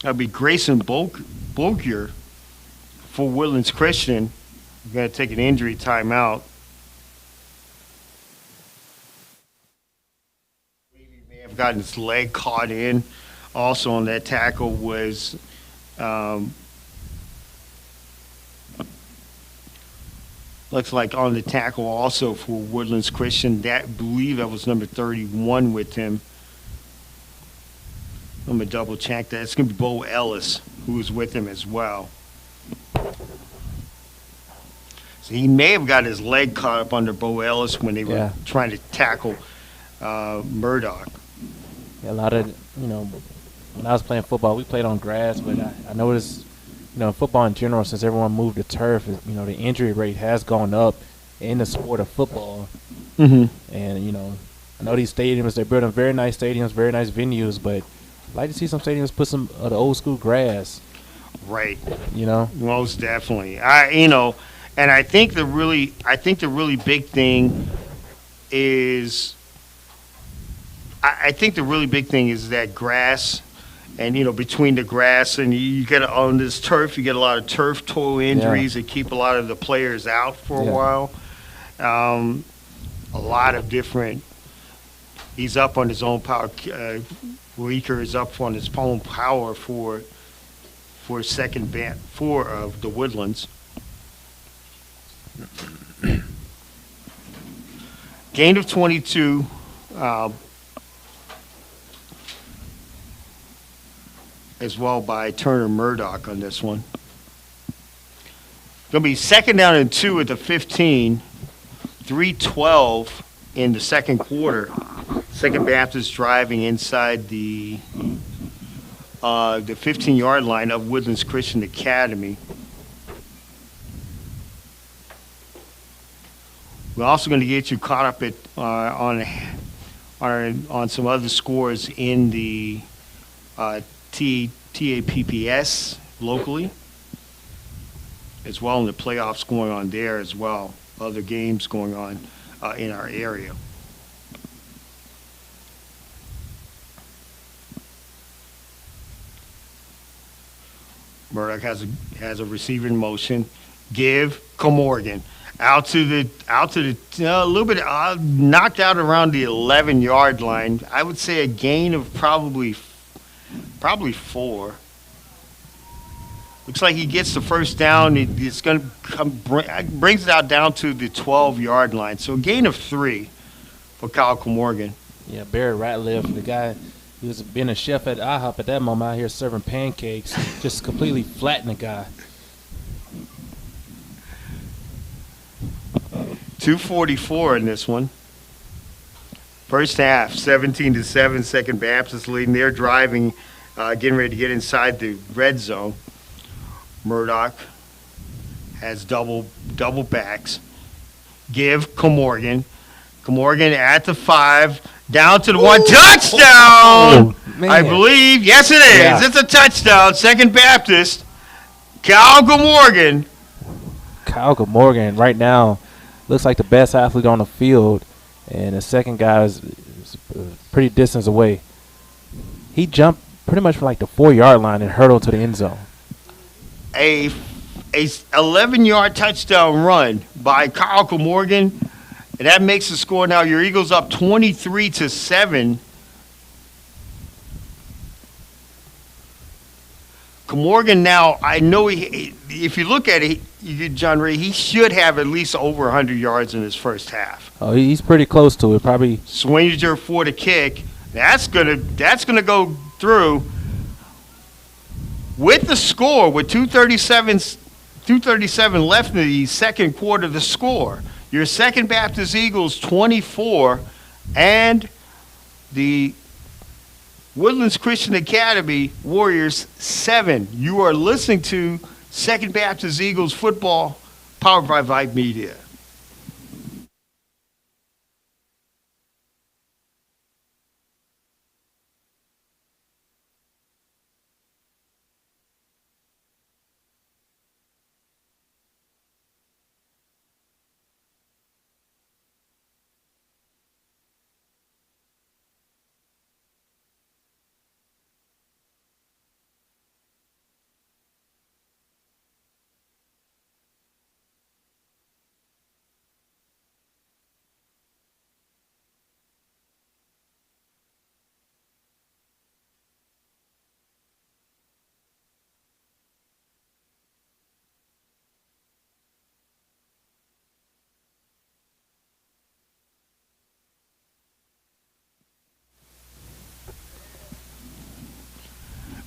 That'll be Grayson Bulkier for Woodlands Christian. We're going to take an injury timeout. He may have gotten his leg caught in. Also on that tackle was looks like on the tackle also for Woodlands Christian. Believe that was number 31 with him. I'm going to double check that. It's going to be Bo Ellis who was with him as well. So he may have got his leg caught up under Bo Ellis when they were trying to tackle Murdoch.
Yeah, a lot of, when I was playing football, we played on grass, but I noticed, football in general, since everyone moved to turf, the injury rate has gone up in the sport of football.
Mm-hmm.
And, I know these stadiums, they're building very nice stadiums, very nice venues, but I'd like to see some stadiums put some of the old school grass.
Right.
Most
definitely. And I think the really big thing is that grass, and between the grass and you get on this turf, you get a lot of turf toe injuries that keep a lot of the players out for a while. A lot of different. He's up on his own power. Weaker is up on his own power for second band for the Woodlands. Gain of 22. As well by Turner Murdoch on this one. Going to be 2nd down and 2 at the 15. 3:12 in the second quarter. Second Baptist driving inside the 15-yard line of Woodlands Christian Academy. We're also going to get you caught up on some other scores in the TAPPS locally, as well, in the playoffs going on there as well. Other games going on in our area. Murdoch has a receiver in motion. Give Comorgan out to the a little bit knocked out around the 11-yard line. I would say a gain of probably 4. Looks like he gets the first down. It's going to brings it out down to the 12-yard line. So a gain of 3 for Kyle Morgan.
Yeah, Barry Ratliff, the guy, he was being a chef at IHOP at that moment out here serving pancakes, just completely flattened the guy.
2:44 in this one. First half, 17-7, Second Baptist leading. They're driving, getting ready to get inside the red zone. Murdoch has double backs. Give Comorgan. Comorgan at the 5, down to the 1. Touchdown! I believe. Yes, it is. Yeah. It's a touchdown. Second Baptist. Kyle Comorgan.
Kyle Comorgan right now looks like the best athlete on the field, and the second guy is pretty distance away. He jumped pretty much from like the 4-yard line and hurdled to the end zone.
A 11-yard touchdown run by Kyle Morgan, and that makes the score now. Your Eagles up 23-7. Morgan now, I know if you look at it, John Ray, he should have at least over 100 yards in his first half.
Oh, he's pretty close to it, probably.
Swinger for the kick. That's gonna go through. With the score, with 2:37 left in the second quarter, the score, your Second Baptist Eagles 24 and the Woodlands Christian Academy Warriors 7. You are listening to Second Baptist Eagles football, powered by Vype Media.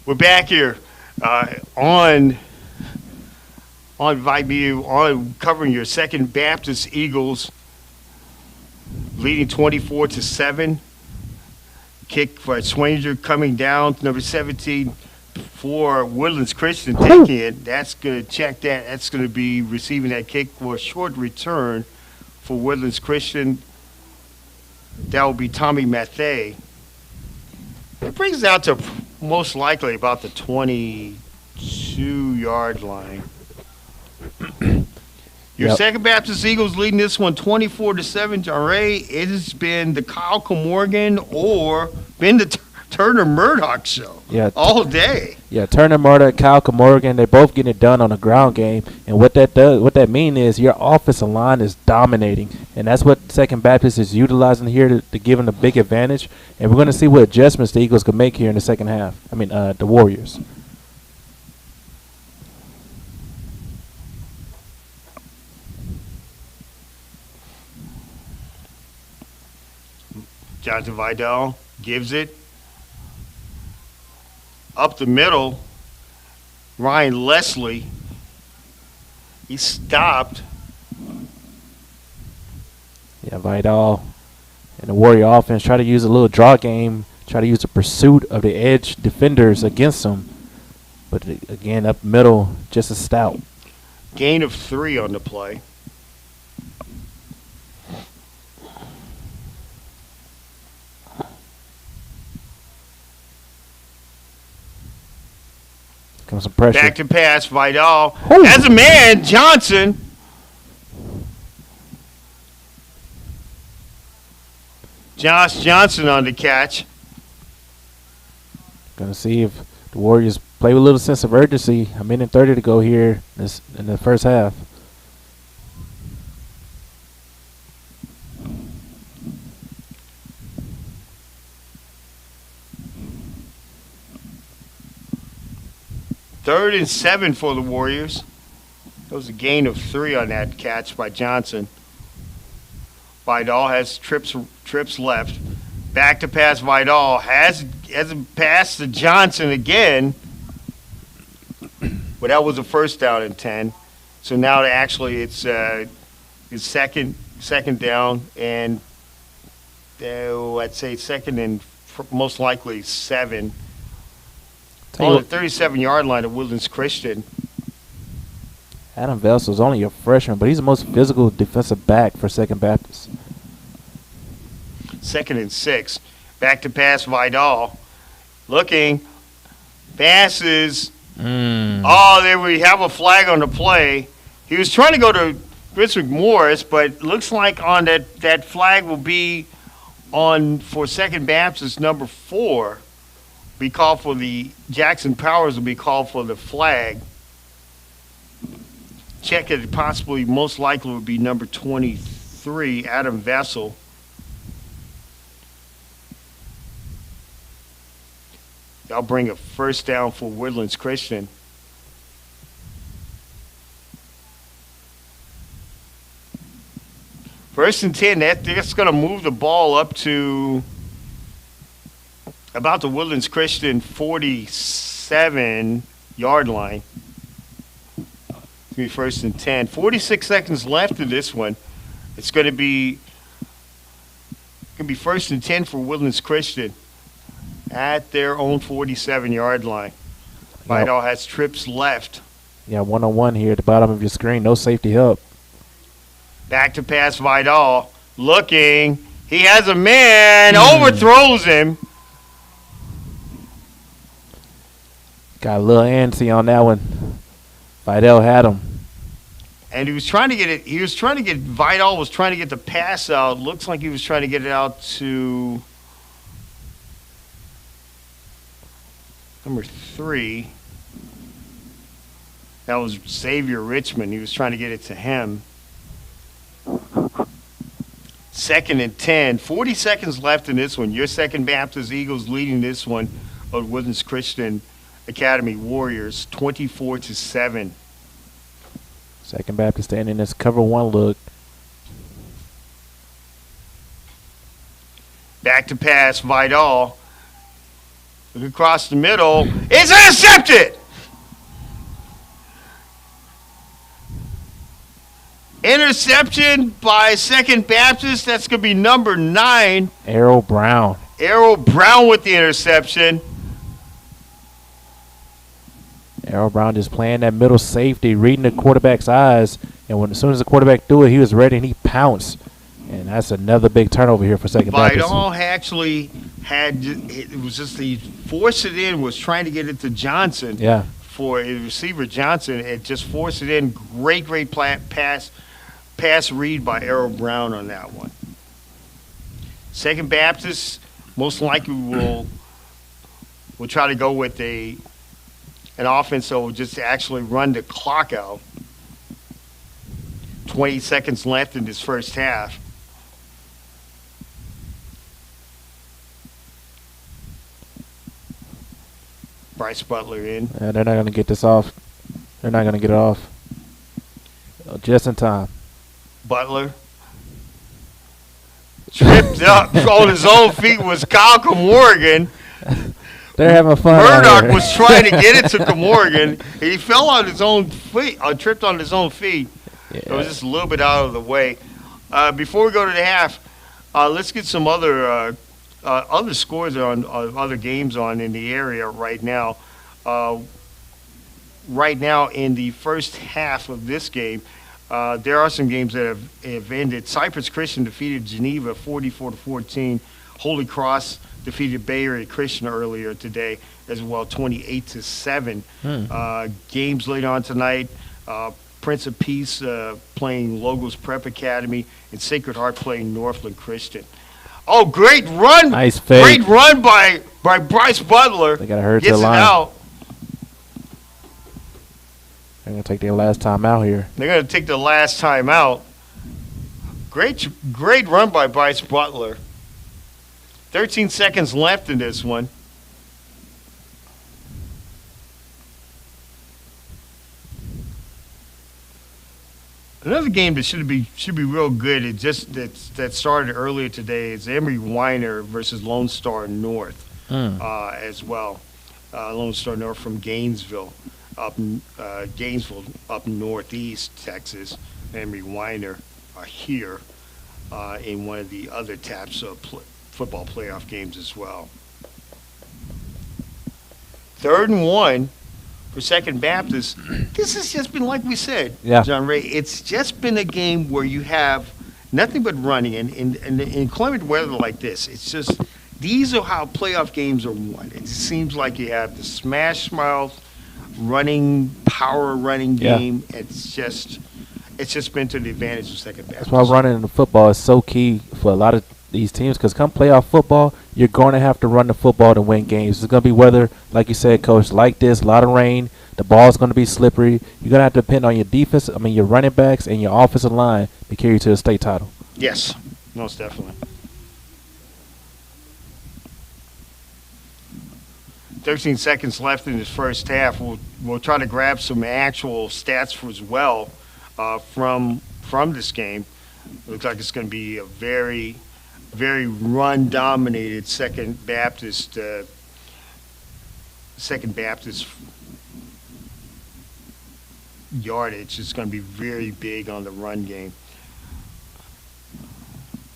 We're back here on Vype Media, on covering your Second Baptist Eagles, leading 24-7. Kick for Swanger coming down, number 17 for Woodlands Christian taking it. That's going to check that. That's going to be receiving that kick for a short return for Woodlands Christian. That will be Tommy Mathey. It brings it out to most likely about the 22-yard line. Your Second Baptist Eagles leading this one 24-7. John Ray, it has been the Kyle Morgan or been the Turner Murdoch show all day.
Yeah, Turner Murdoch, Kyle Morgan, they're both getting it done on the ground game. And what that means is your offensive line is dominating. And that's what Second Baptist is utilizing here to give them a big advantage. And we're going to see what adjustments the Eagles can make here in the second half. The Warriors.
Jonathan Vidal gives it up the middle. Ryan Leslie, he stopped.
Yeah, Vidal and the Warrior offense try to use a little draw game, try to use the pursuit of the edge defenders against them. But again, up middle, just a stout.
Gain of 3 on the play.
Comes some pressure.
Back to pass, Vidal. As a man, Johnson. Josh Johnson on the catch.
Gonna see if the Warriors play with a little sense of urgency. A minute 30 to go here in the first half.
3rd and 7 for the Warriors. That was a gain of 3 on that catch by Johnson. Vidal has trips left. Back to pass. Vidal has a pass to Johnson again. But that was a first down and 10. So now actually it's second down and I'd say second and most likely 7. On the 37-yard line of Woodlands Christian.
Adam Vessel's only a freshman, but he's the most physical defensive back for Second Baptist.
2nd and 6. Back to pass Vidal. Looking. Passes. Oh, there we have a flag on the play. He was trying to go to Chris Morris, but looks like on that flag will be on for Second Baptist number 4. Be called for the Jackson Powers will be called for the flag. Check it possibly most likely would be number 23, Adam Vessel. They'll bring a first down for Woodlands Christian. First and 10, that's going to move the ball up to about the Woodlands Christian 47-yard line. It's going to be first and 10. 46 seconds left in this one. It's going to be first and 10 for Woodlands Christian at their own 47-yard line. Vidal has trips left.
Yeah, one-on-one here at the bottom of your screen. No safety help.
Back to pass Vidal. Looking. He has a man. Overthrows him.
Got a little antsy on that one. Vidal had him.
And he was trying to get it. Vidal was trying to get the pass out. Looks like he was trying to get it out to number 3. That was Xavier Richmond. He was trying to get it to him. 2nd and 10. 40 seconds left in this one. Your Second Baptist Eagles leading this one of Woodlands Christian Academy Warriors 24-7.
Second Baptist ending this cover 1 look.
Back to pass Vidal. Look across the middle. It's intercepted! Interception by Second Baptist. That's going to be number 9.
Errol Brown.
Errol Brown with the interception.
Errol Brown just playing that middle safety, reading the quarterback's eyes. And as soon as the quarterback threw it, he was ready and he pounced. And that's another big turnover here for Second Baptist.
Vidal actually it was just he forced it in, was trying to get it to Johnson.
Yeah.
For a receiver Johnson. It just forced it in. Great pass read by Errol Brown on that one. Second Baptist most likely will try to go with an offense that will just actually run the clock out. 20 seconds left in this first half. Bryce Butler in.
They're not going to get this off. They're not going to get it off. Just in time.
Butler. Tripped up on his own feet was Kyle Morgan.
They're having fun.
Murdoch was trying to get it to Morgan. He fell on his own feet, tripped on his own feet. Yeah. It was just a little bit out of the way. Before we go to the half, let's get some other scores on other games on in the area right now. Right now in the first half of this game, there are some games that have ended. Cypress Christian defeated Geneva 44-14. Holy Cross defeated Bay Area Christian earlier today as well, 28-7. Games later on tonight, Prince of Peace playing Logos Prep Academy and Sacred Heart playing Northland Christian. Oh, great run!
Nice fake.
Great run by Bryce Butler.
They got to hurt
Gets
their line.
It out.
They're going to take their last time out here.
They're going to take the last time out. Great run by Bryce Butler. 13 seconds left in this one. Another game that should be real good. It just that started earlier today is Emory Weiner versus Lone Star North
Mm.
as well. Lone Star North from Gainesville, Gainesville up northeast Texas. Emory Weiner are here in one of the other TAPPS football playoff games as well. 3rd and 1 for Second Baptist. This has just been like we said,
Yeah.
John Ray. It's just been a game where you have nothing but running, and in inclement weather like this, it's just these are how playoff games are won. It seems like you have the smash mouth running power running
Yeah.
game. It's just been to the advantage of Second
That's
Baptist.
why running in the football is so key for a lot of these teams. Because come playoff football, you're going to have to run the football to win games. It's going to be weather, like you said, Coach, like this, a lot of rain. The ball's going to be slippery. You're going to have to depend on your defense, your running backs and your offensive line to carry you to the state title.
Yes, most definitely. 13 seconds left in this first half. We'll try to grab some actual stats as well from this game. Looks like it's going to be a very, very run dominated Second Baptist. Second Baptist yardage is going to be very big on the run game.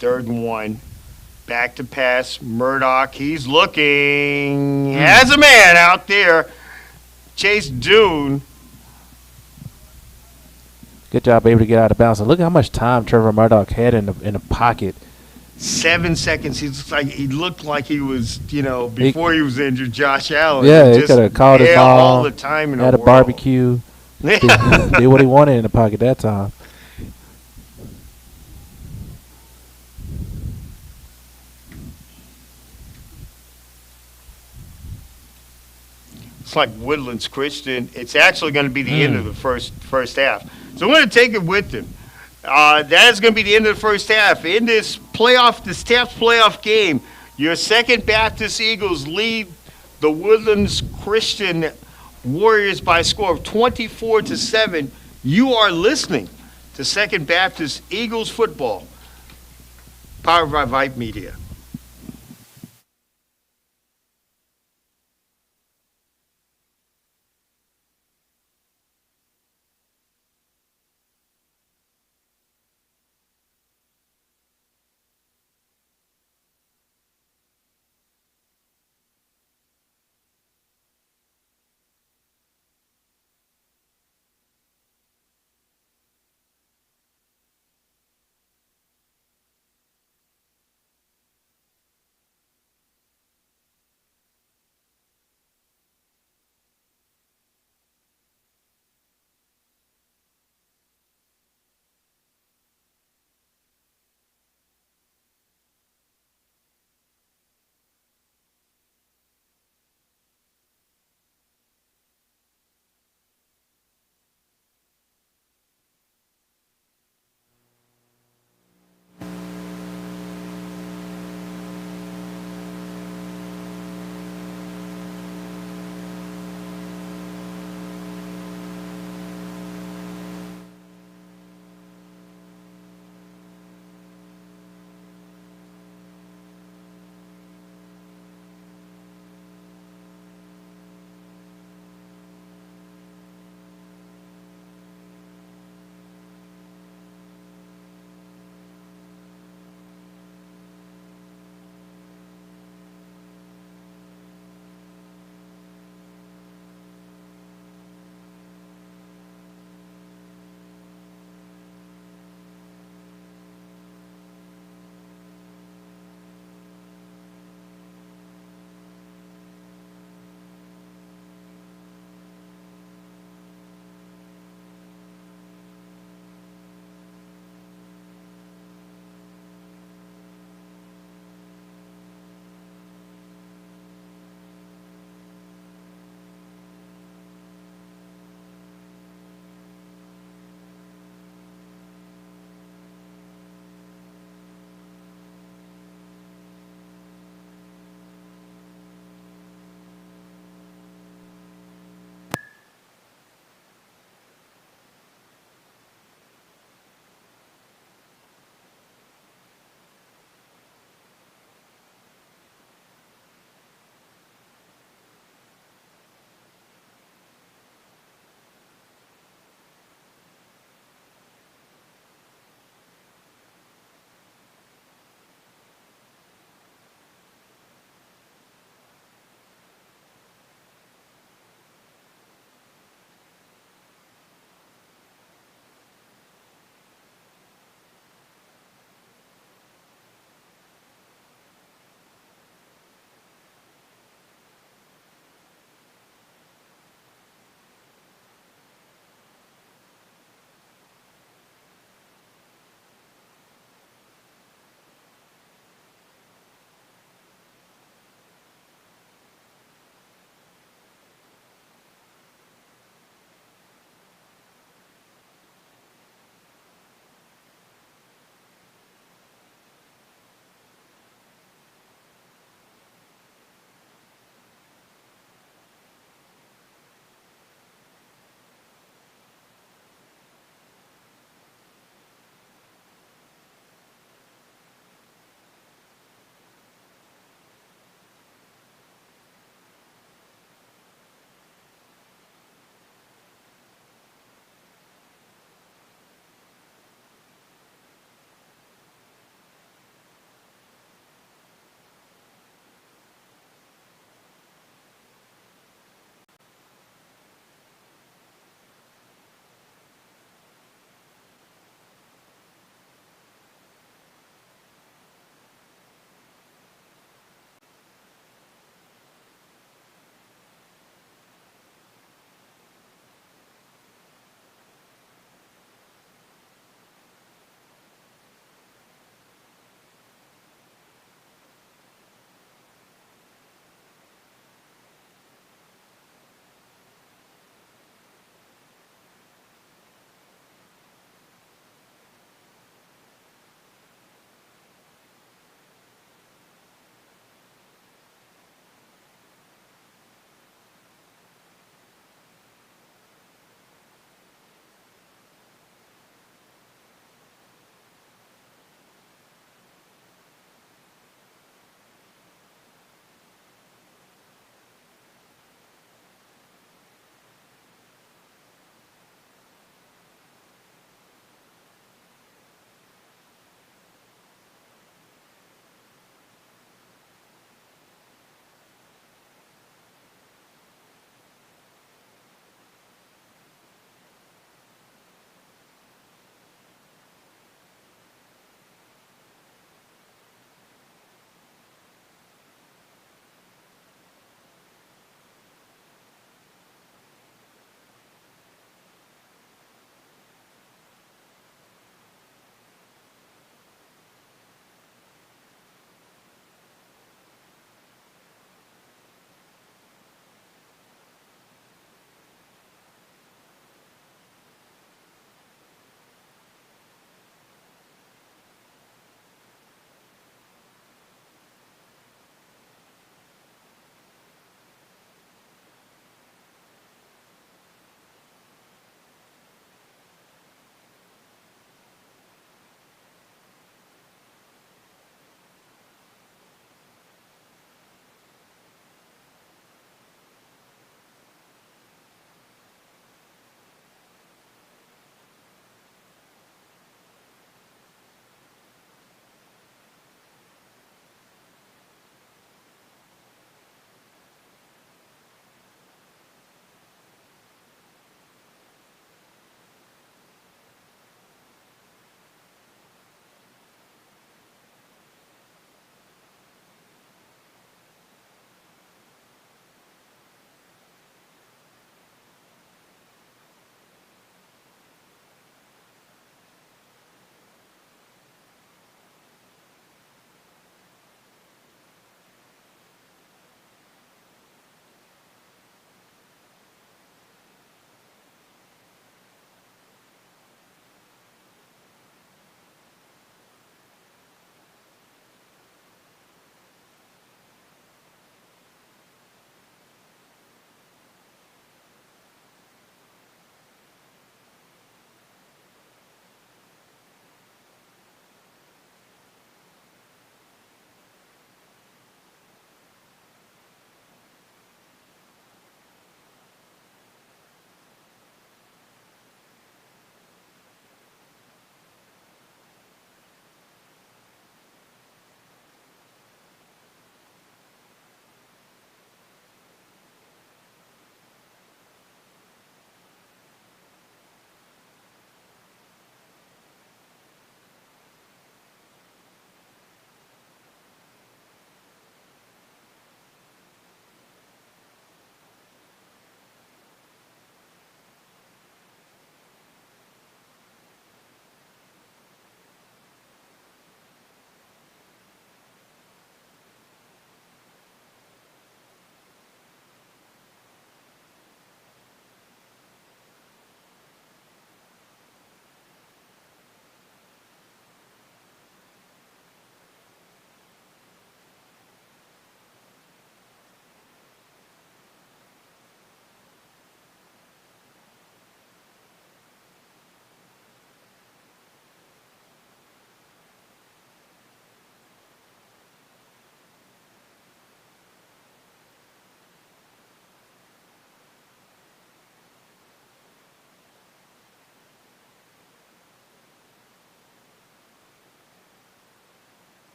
3rd and 1. Back to pass. Murdoch. He's looking. Has a man out there. Chase Dune.
Good job, able to get out of bounds. And look how much time Trevor Murdoch had in the pocket.
7 seconds. He looked like he was, before he was injured, Josh Allen.
Yeah, he could have called his mom.
All the time in the
Had a
world.
barbecue. Did what he wanted in the pocket that time.
It's like Woodlands Christian. It's actually going to be the end of the first half. So I'm going to take it with them. That is going to be the end of the first half. In this TAPPS playoff game, your Second Baptist Eagles lead the Woodlands Christian Warriors by a score of 24-7. You are listening to Second Baptist Eagles football, powered by Vype Media.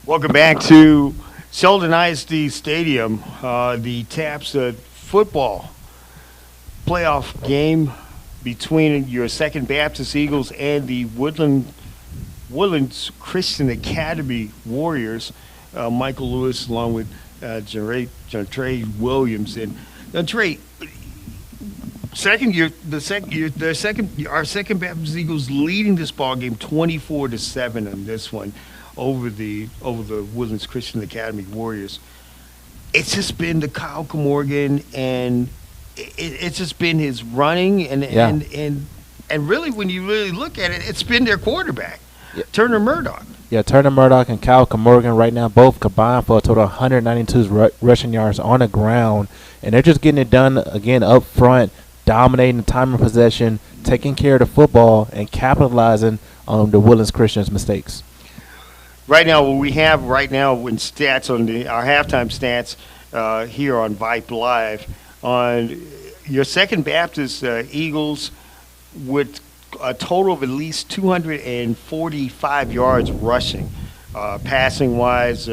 Welcome back to Sheldon ISD Stadium, the TAPPS football playoff game between your Second Baptist Eagles and the Woodlands Christian Academy Warriors. Michael Lewis along with Trey Williams. And Trey, our Second Baptist Eagles leading this ball game 24-7 on this one over the Woodlands Christian Academy Warriors. It's just been the Kyle Morgan, and it's just been his running and really, when you really look at it, it's been their quarterback, Turner Murdoch.
Yeah, Turner Murdoch and Kyle Morgan right now both combined for a total of 192 rushing yards on the ground, and they're just getting it done again up front, dominating the time of possession, taking care of the football, and capitalizing on the Woodlands Christians' mistakes.
Right now, what we have right now in stats on our halftime stats here on Vype Live, on your Second Baptist Eagles with a total of at least 245 yards rushing. Passing-wise,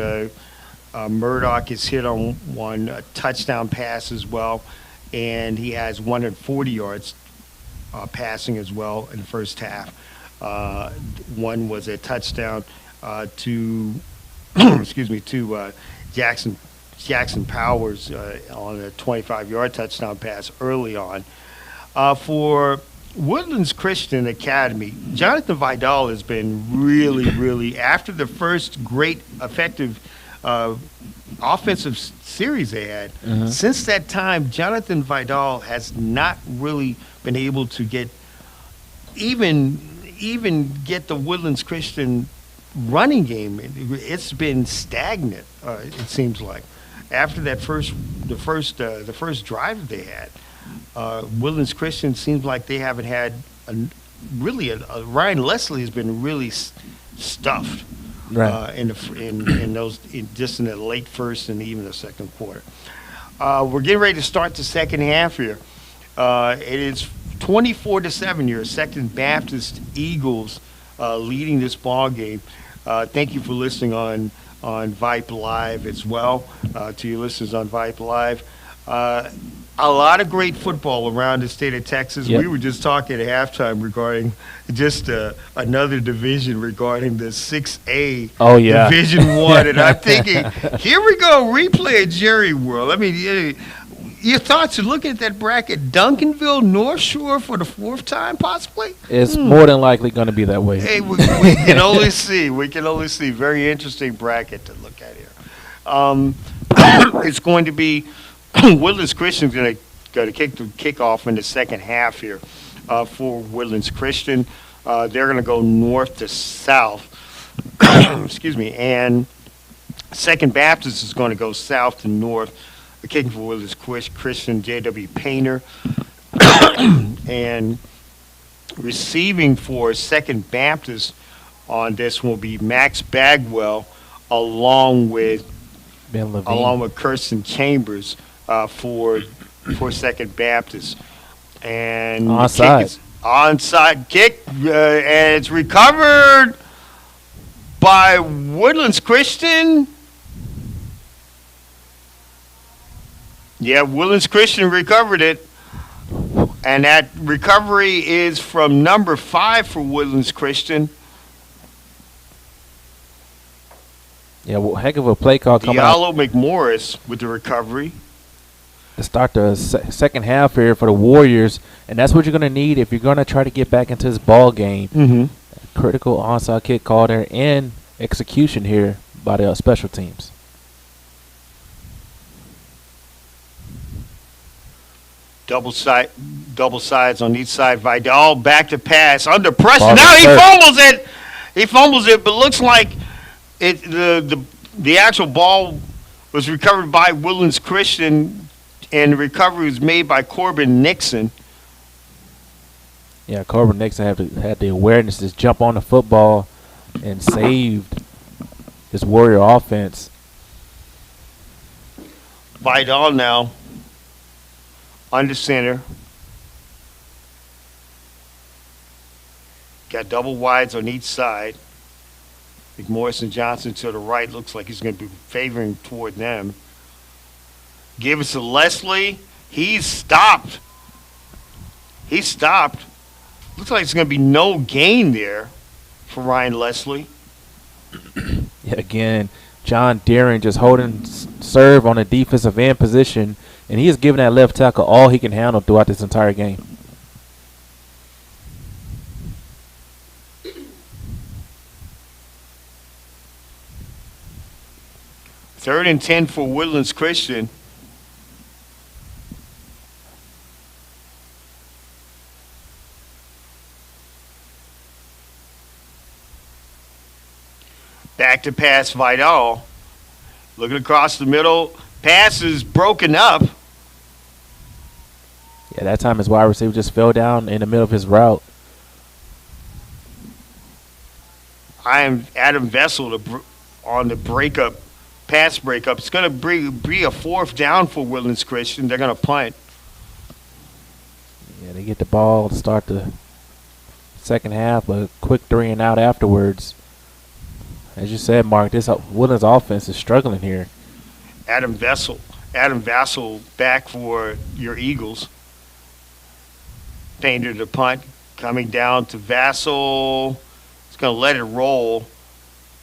Murdoch is hit on one touchdown pass as well, and he has 140 yards passing as well in the first half. One was a touchdown to Jackson Powers on a 25-yard touchdown pass early on. For Woodlands Christian Academy, Jonathan Vidal has been really, after the first great effective offensive series they had, since that time, Jonathan Vidal has not really been able to get the Woodlands Christian running game. It's been stagnant, it seems like. After the first drive that they had, Woodlands Christian seems like they haven't had Ryan Leslie has been really stuffed,
right,
in the late first and even the second quarter. We're getting ready to start the second half here. It is 24-7. Your Second Baptist Eagles leading this ball game. Thank you for listening on Vype Live as well, to your listeners on Vype Live. A lot of great football around the state of Texas.
Yep.
We were just talking at halftime regarding just another division regarding the 6A Division I. And I'm thinking, here we go, replay of Jerry World. I mean, your thoughts are looking at that bracket, Duncanville, North Shore for the fourth time, possibly?
It's more than likely going to be that way.
Hey, we can only see. We can only see. Very interesting bracket to look at here. It's going to be Woodlands Christian's going to kick off in the second half here for Woodlands Christian. They're going to go north to south. Excuse me. And Second Baptist is going to go south to north. Kicking for Woodlands Christian, J.W. Painter. And receiving for Second Baptist on this will be Max Bagwell, along with Kirsten Chambers for Second Baptist. And onside kick, and it's recovered by Woodlands Christian. Yeah, Woodlands Christian recovered it. And that recovery is from number 5 for Woodlands Christian.
Yeah, well, heck of a play call coming
Diallo McMorris with the recovery.
To start the second half here for the Warriors. And that's what you're going to need if you're going to try to get back into this ball game.
Mm-hmm.
Critical onside kick call there and execution here by the special teams.
Double sides on each side. Vidal back to pass under pressure.
Ball
now he
hurt.
fumbles it. He fumbles it, but looks like the actual ball was recovered by Woodlands Christian, and the recovery was made by Corbin Nixon.
Yeah, Corbin Nixon had the awareness to jump on the football and saved his Warrior offense.
Vidal now under center. Got double wides on each side. McMorris and Johnson to the right. Looks like he's going to be favoring toward them. Give us to Leslie. He's stopped. He stopped. Looks like it's going to be no gain there for Ryan Leslie.
Yeah, again, John Deering just holding serve on the defensive end position, and he is giving that left tackle all he can handle throughout this entire game.
Third and 10 for Woodlands Christian. Back to pass, Vidal. Looking across the middle. Pass is broken up.
Yeah, that time his wide receiver just fell down in the middle of his route.
I am Adam Vessel on the breakup, pass breakup. It's going to be a fourth down for Woodlands Christian. They're going to punt.
Yeah, they get the ball to start the second half, but a quick 3 and out afterwards. As you said, Mark, this Woodlands offense is struggling here.
Adam Vassell back for your Eagles. Painter to punt, coming down to Vassell. He's going to let it roll.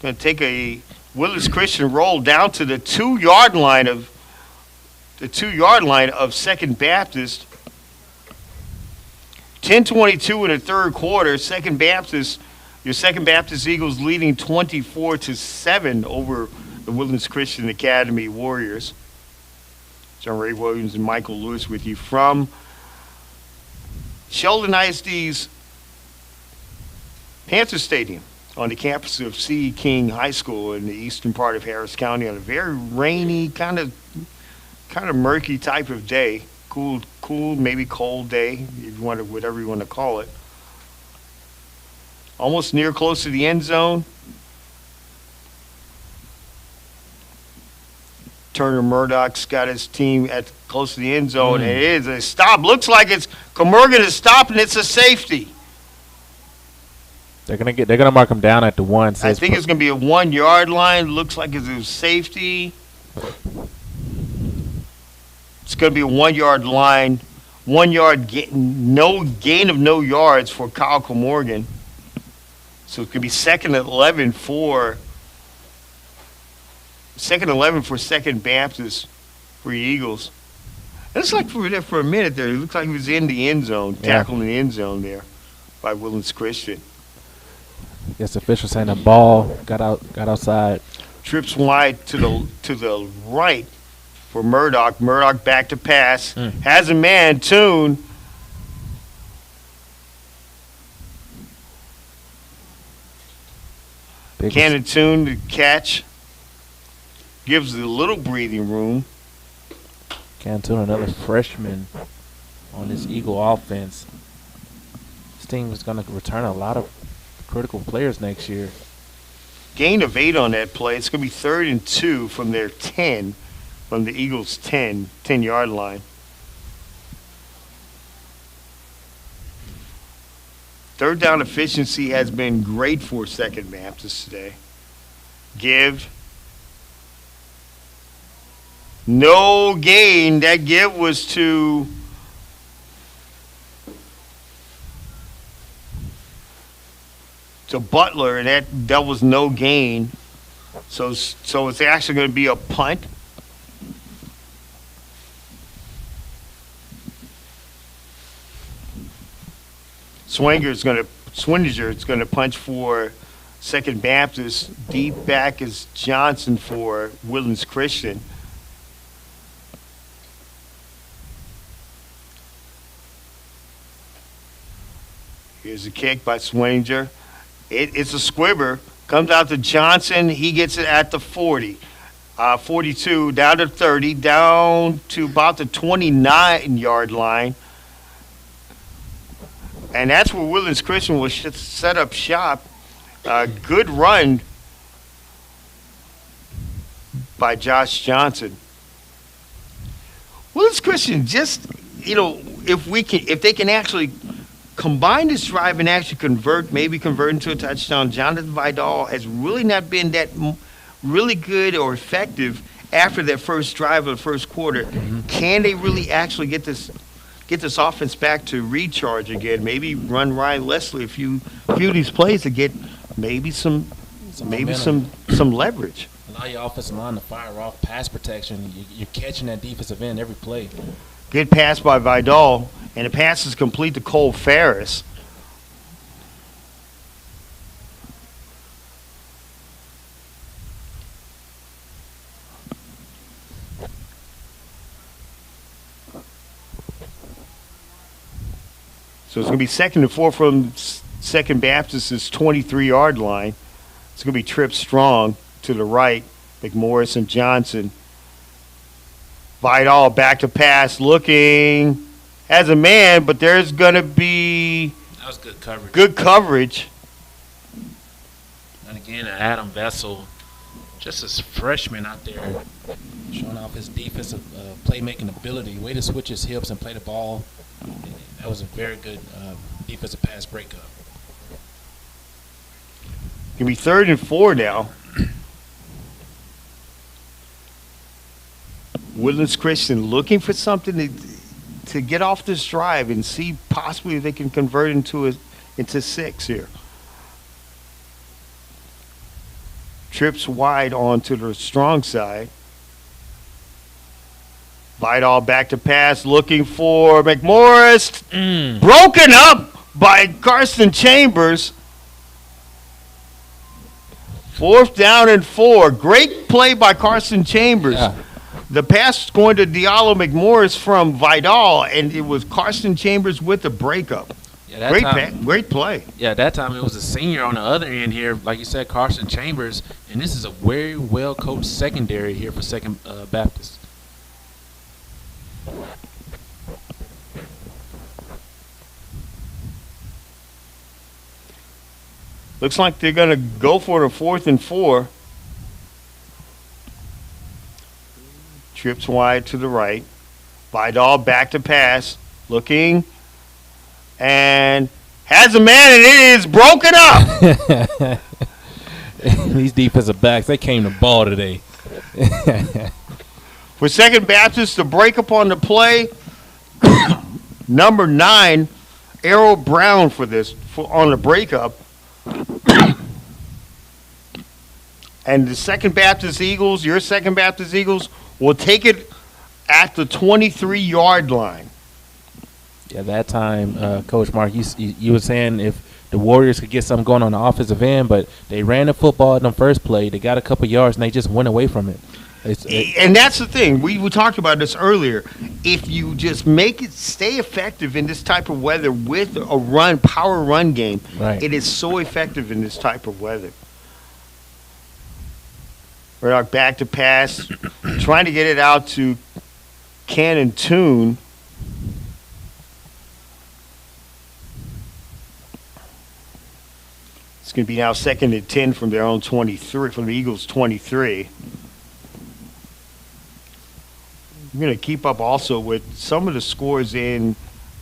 Going to take a Woodlands Christian roll down to the 2-yard line of Second Baptist. 10:22 in the third quarter. Your Second Baptist Eagles leading 24-7 over the Woodlands Christian Academy Warriors. John Ray Williams and Michael Lewis with you from Sheldon ISD's Panther Stadium on the campus of C. King High School in the eastern part of Harris County on a very rainy, kind of murky type of day. Cool, maybe cold day, if you want to, whatever you want to call it. Almost close to the end zone. Turner Murdoch's got his team at close to the end zone, and it is a stop. Looks like it's Comorgan is stopping. It's a safety.
They're gonna mark him down at the 1.
I think it's gonna be a 1-yard line. Looks like it's a safety. It's gonna be a 1-yard line. 1 yard no gain of no yards for Kyle Comorgan. So it could be second and 11 for Second Baptist for the Eagles. It looks like for a minute there, it looked like he was in the end zone, tackling the end zone there by Woodlands Christian.
Yes, official saying the ball got outside.
Trips wide to the right for Murdoch. Murdoch back to pass. Has a man, Toon. Cannon Toon to catch. Gives a little breathing room.
Canton, another freshman on this Eagle offense. This team is going to return a lot of critical players next year.
Gain of 8 on that play. It's going to be 3rd and 2 from their 10, from the Eagles' 10-yard line. Third down efficiency has been great for Second Baptist today. Give. No gain. That give was to Butler, and that was no gain. So it's actually going to be a punt. Swinninger is going to punch for Second Baptist. Deep back is Johnson for Woodlands Christian. Here's a kick by Swinninger. It's a squibber. Comes out to Johnson. He gets it at the 40. 42, down to 30, down to about the 29-yard line. And that's where Woodlands Christian will set up shop. Good run by Josh Johnson. Woodlands Christian just, if they can actually combine this drive and actually maybe convert into a touchdown. Jonathan Vidal has really not been that really good or effective after that first drive of the first quarter. Can they really actually get this offense back to recharge again? Maybe run Ryan Leslie a few of these plays to get maybe some leverage.
Allow your offensive line to fire off pass protection. You're catching that defensive end every play.
Good pass by Vidal, and the pass is complete to Cole Ferris. So it's going to be 2nd and 4 from Second Baptist's 23-yard line. It's going to be Tripp Strong to the right, McMorris and Johnson. Vidal back to pass, looking as a man, but there's going to be
that was good coverage.
Good coverage.
And again, Adam Vessel, just as freshman out there, showing off his defensive playmaking ability, way to switch his hips and play the ball. That was a very good defensive pass breakup.
Going to be 3rd and 4 now. Woodlands Christian looking for something to get off this drive and see possibly if they can convert into 6 here. Trips wide onto the strong side. Vidal back to pass, looking for McMorris. Broken up by Carson Chambers. 4th down and 4. Great play by Carson Chambers.
Yeah.
The pass going to Diallo McMorris from Vidal, and it was Carson Chambers with the breakup.
Yeah,
great play.
Yeah, that time it was a senior on the other end here, like you said, Carson Chambers, and this is a very well-coached secondary here for Second Baptist.
Looks like they're going to go for the 4th and 4. Trips wide to the right. Vidal back to pass. Looking. And has a man, and it is broken up.
These defensive backs, they came to ball today.
For Second Baptist to break up on the play, number 9, Errol Brown on the breakup. And the Second Baptist Eagles, your Second Baptist Eagles, will take it at the 23-yard line.
Yeah, that time, Coach Mark, you were saying if the Warriors could get something going on the offensive end, but they ran the football in the first play. They got a couple yards, and they just went away from it.
And that's the thing. We talked about this earlier. If you just make it stay effective in this type of weather with a power run game,
right.
It is so effective in this type of weather. Murdoch back to pass, trying to get it out to Cannon Toon. It's going to be now 2nd and 10 from their own 23, from the Eagles' 23. I'm going to keep up also with some of the scores in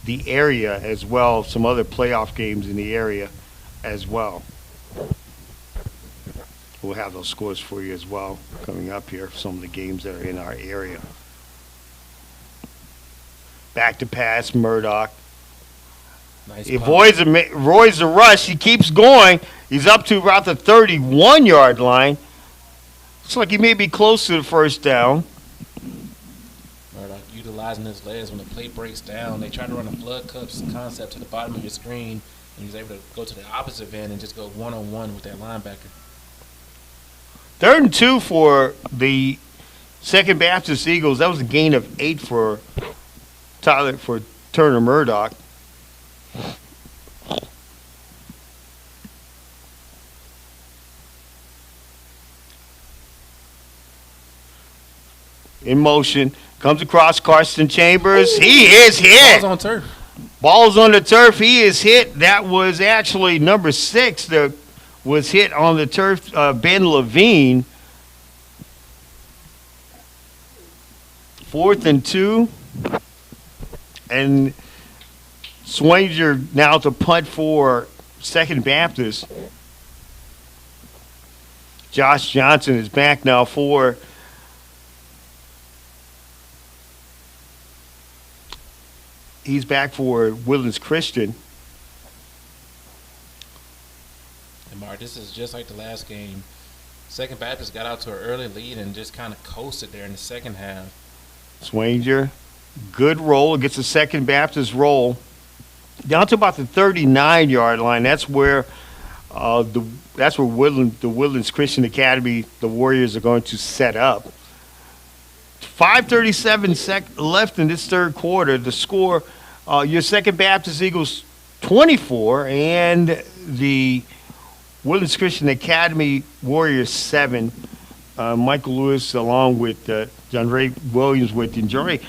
the area as well, some other playoff games in the area as well. We'll have those scores for you as well coming up here, some of the games that are in our area. Back to pass, Murdoch.
Nice
He avoids the rush. He keeps going. He's up to about the 31-yard line. Looks like he may be close to the first down.
Murdoch utilizing his legs when the play breaks down. They try to run a flood cups concept to the bottom of your screen, and he's able to go to the opposite end and just go one-on-one with that linebacker.
3rd and 2 for the Second Baptist Eagles. That was a gain of 8 for Turner Murdoch. In motion, comes across Carson Chambers. He is hit.
Ball's on turf.
Ball's on the turf. He is hit. That was actually number 6 that was hit on the turf, Ben Levine. 4th and 2. And Swanger now to punt for Second Baptist. Josh Johnson is back now for Woodlands Christian.
And Mark, this is just like the last game. Second Baptist got out to an early lead and just kind of coasted there in the second half.
Swanger, good roll, gets a Second Baptist roll down to about the 39-yard line. That's where the Woodlands Christian Academy, the Warriors, are going to set up. 5:37 left in this third quarter. The score, your Second Baptist Eagles 24 and the Woodlands Christian Academy Warriors 7. Michael Lewis along with John Ray Williams with Enjoy.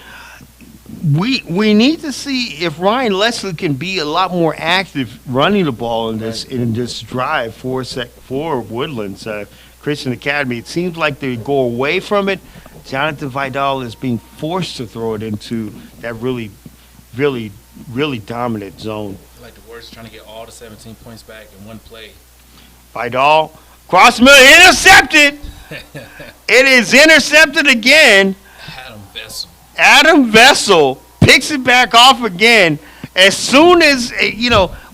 We need to see if Ryan Leslie can be a lot more active running the ball in this drive for Woodlands Christian Academy. It seems like they go away from it. Jonathan Vidal is being forced to throw it into that really, really, really dominant zone.
I feel like the Warriors are trying to get all the 17 points back in one play.
Vidal, cross middle, intercepted. It is intercepted again. Adam Vessel picks it back off again. As soon as,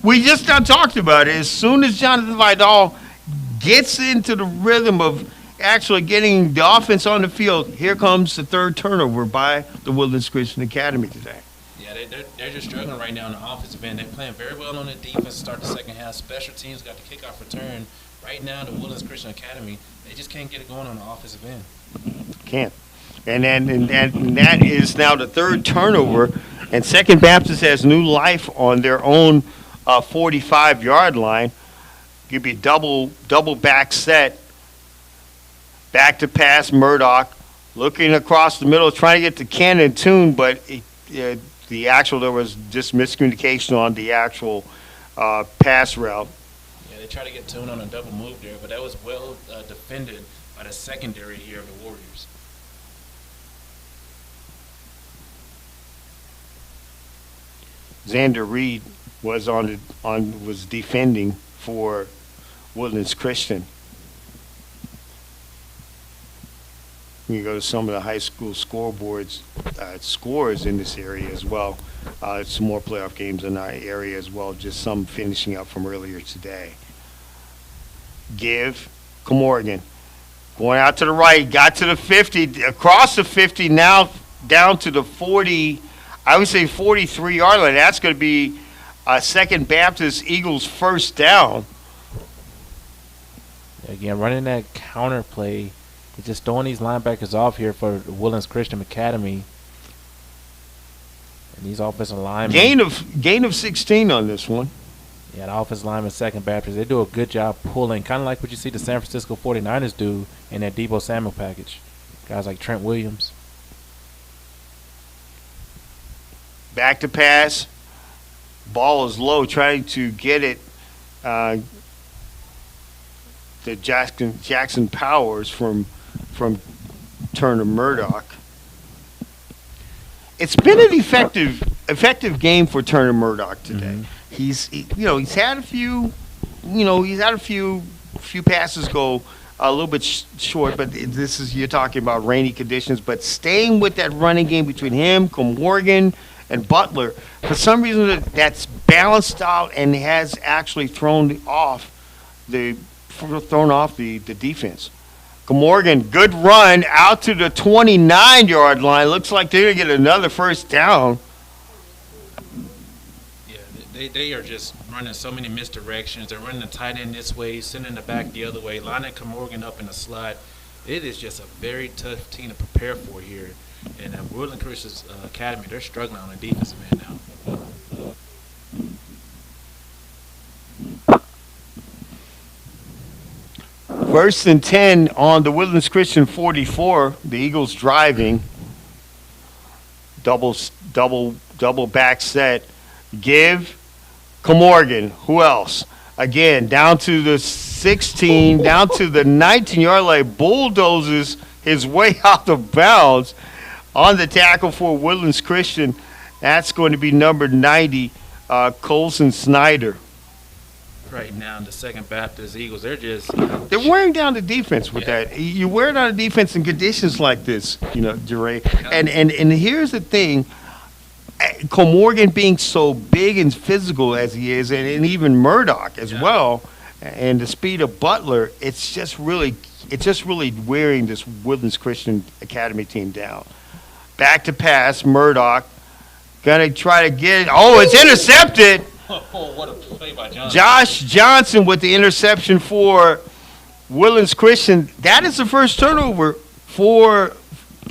we just talked about it. As soon as Jonathan Vidal gets into the rhythm of actually getting the offense on the field, here comes the third turnover by the Woodlands Christian Academy today.
Yeah, they're just struggling right now on the offensive end. They're playing very well on the defense to start the second half. Special teams got the kickoff return. Right now, the Woodlands Christian Academy, they just can't get it going on the offensive end.
Can't. And that is now the third turnover. And Second Baptist has new life on their own 45-yard line. Give you double back set. Back to pass, Murdoch. Looking across the middle, trying to get to Cannon Toon, but there was just miscommunication on the actual pass route.
Yeah, they tried to get Toon on a double move there, but that was well defended by the secondary here of the Warriors.
Xander Reed was was defending for Woodlands Christian. You go to some of the high school scoreboards, scores in this area as well. Some more playoff games in our area as well, just some finishing up from earlier today. Comorgan going out to the right, got to the 50, across the 50, now down to the 40, I would say 43-yard line. That's going to be Second Baptist Eagles first down.
Again, running that counter play. He's just throwing these linebackers off here for the Woodlands Christian Academy. And these offensive linemen.
Gain of 16 on this one.
Yeah, the offensive linemen, Second Baptist, they do a good job pulling, kind of like what you see the San Francisco 49ers do in that Debo Samuel package. Guys like Trent Williams.
Back to pass. Ball is low, trying to get it to Jackson Powers from Turner Murdoch. It's been an effective game for Turner Murdoch today. Mm-hmm. He's had a few passes go a little bit short, but you're talking about rainy conditions. But staying with that running game between him, Comorgan, and Butler, for some reason that's balanced out and has actually thrown off the defense. Comorgan, good run out to the 29-yard line. Looks like they're going to get another first down.
Yeah, they are just running so many misdirections. They're running the tight end this way, sending the back the other way, lining Comorgan up in the slot. It is just a very tough team to prepare for here. And Woodland Christian Academy, they're struggling on the defensive end now.
First and 10 on the Woodlands Christian 44. The Eagles driving. Double back set. Comorgan. Who else? Again, down to the 16, down to the 19-yard line. Bulldozes his way out of bounds on the tackle for Woodlands Christian. That's going to be number 90, Colson Snyder.
Right now, the Second Baptist Eagles,
They're wearing down the defense with that. You wear down the defense in conditions like this, Jeray. And here's the thing. Comorgan being so big and physical as he is, and even Murdoch as well, and the speed of Butler, it's just really wearing this Woodlands Christian Academy team down. Back to pass, Murdoch. Gonna try to get it. Oh, it's intercepted.
Oh, what a play by Johnson.
Josh Johnson with the interception for Woodlands Christian. That is the first turnover for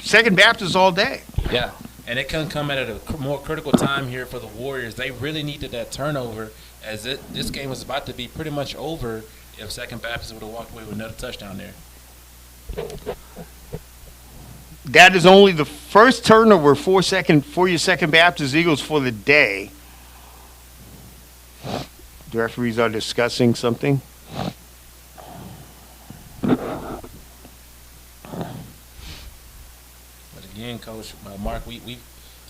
Second Baptist all day.
Yeah, and it couldn't come at a more critical time here for the Warriors. They really needed that turnover, as this game was about to be pretty much over if Second Baptist would have walked away with another touchdown there.
That is only the first turnover for your Second Baptist Eagles for the day. The referees are discussing something.
But again, Coach Mark, we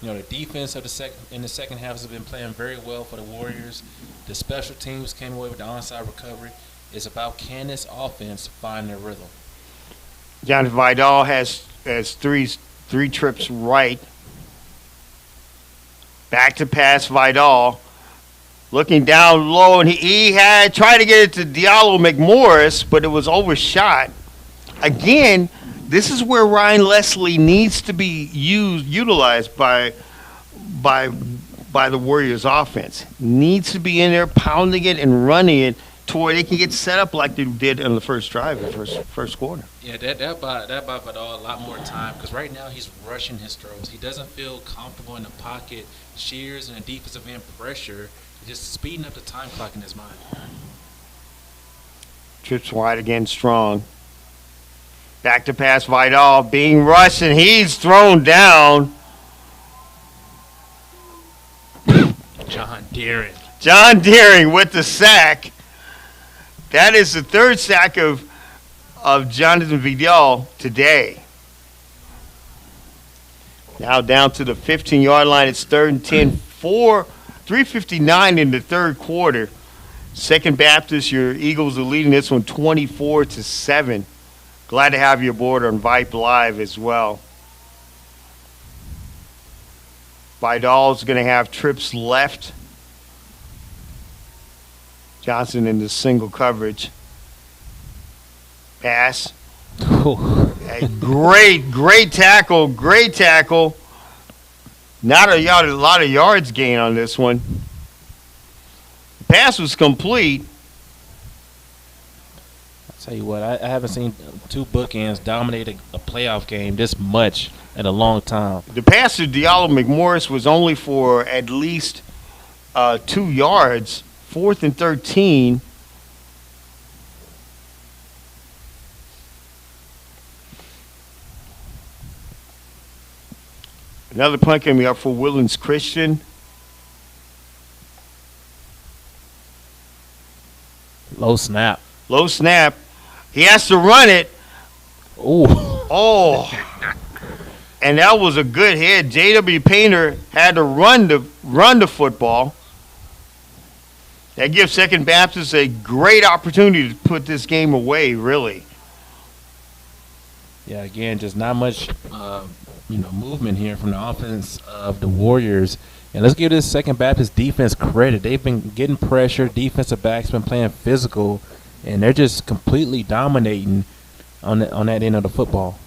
the defense of in the second half has been playing very well for the Warriors. The special teams came away with the onside recovery. It's about, can this offense find their rhythm?
Jonathan Vidal has three trips right. Back to pass Vidal. Looking down low, and he had tried to get it to Diallo McMorris, but it was overshot. Again, this is where Ryan Leslie needs to be utilized by the Warriors offense. Needs to be in there pounding it and running it to where they can get set up like they did in the first drive, the first quarter.
Yeah, that bought Vidal a lot more time, because right now he's rushing his throws. He doesn't feel comfortable in the pocket. Shears and the defensive end pressure, just speeding up the time clock in his mind.
Trips wide again, strong. Back to pass Vidal, being rushed, and he's thrown down.
John Deering.
John Deering with the sack. That is the third sack of Jonathan Vidal today. Now down to the 15-yard line. It's 3rd and 10. 3:59 in the third quarter. Second Baptist, your Eagles are leading this one 24-7. Glad to have you aboard on Vype Live as well. Vidal's going to have trips left. Johnson in the single coverage. Pass. A great tackle. Great tackle. Not a lot of yards gain on this one. The pass was complete.
I'll tell you what, I haven't seen two bookends dominate a playoff game this much in a long time.
The pass to Diallo McMorris was only for at least 2 yards. 4th and 13. Another punt coming up for Woodlands Christian.
Low snap.
He has to run it.
Ooh.
Oh. And that was a good hit. J.W. Painter had to run the football. That gives Second Baptist a great opportunity to put this game away, really.
Yeah, again, just not much movement here from the offense of the Warriors. And let's give this Second Baptist defense credit. They've been getting pressure. Defensive backs been playing physical, and they're just completely dominating on that end of the football.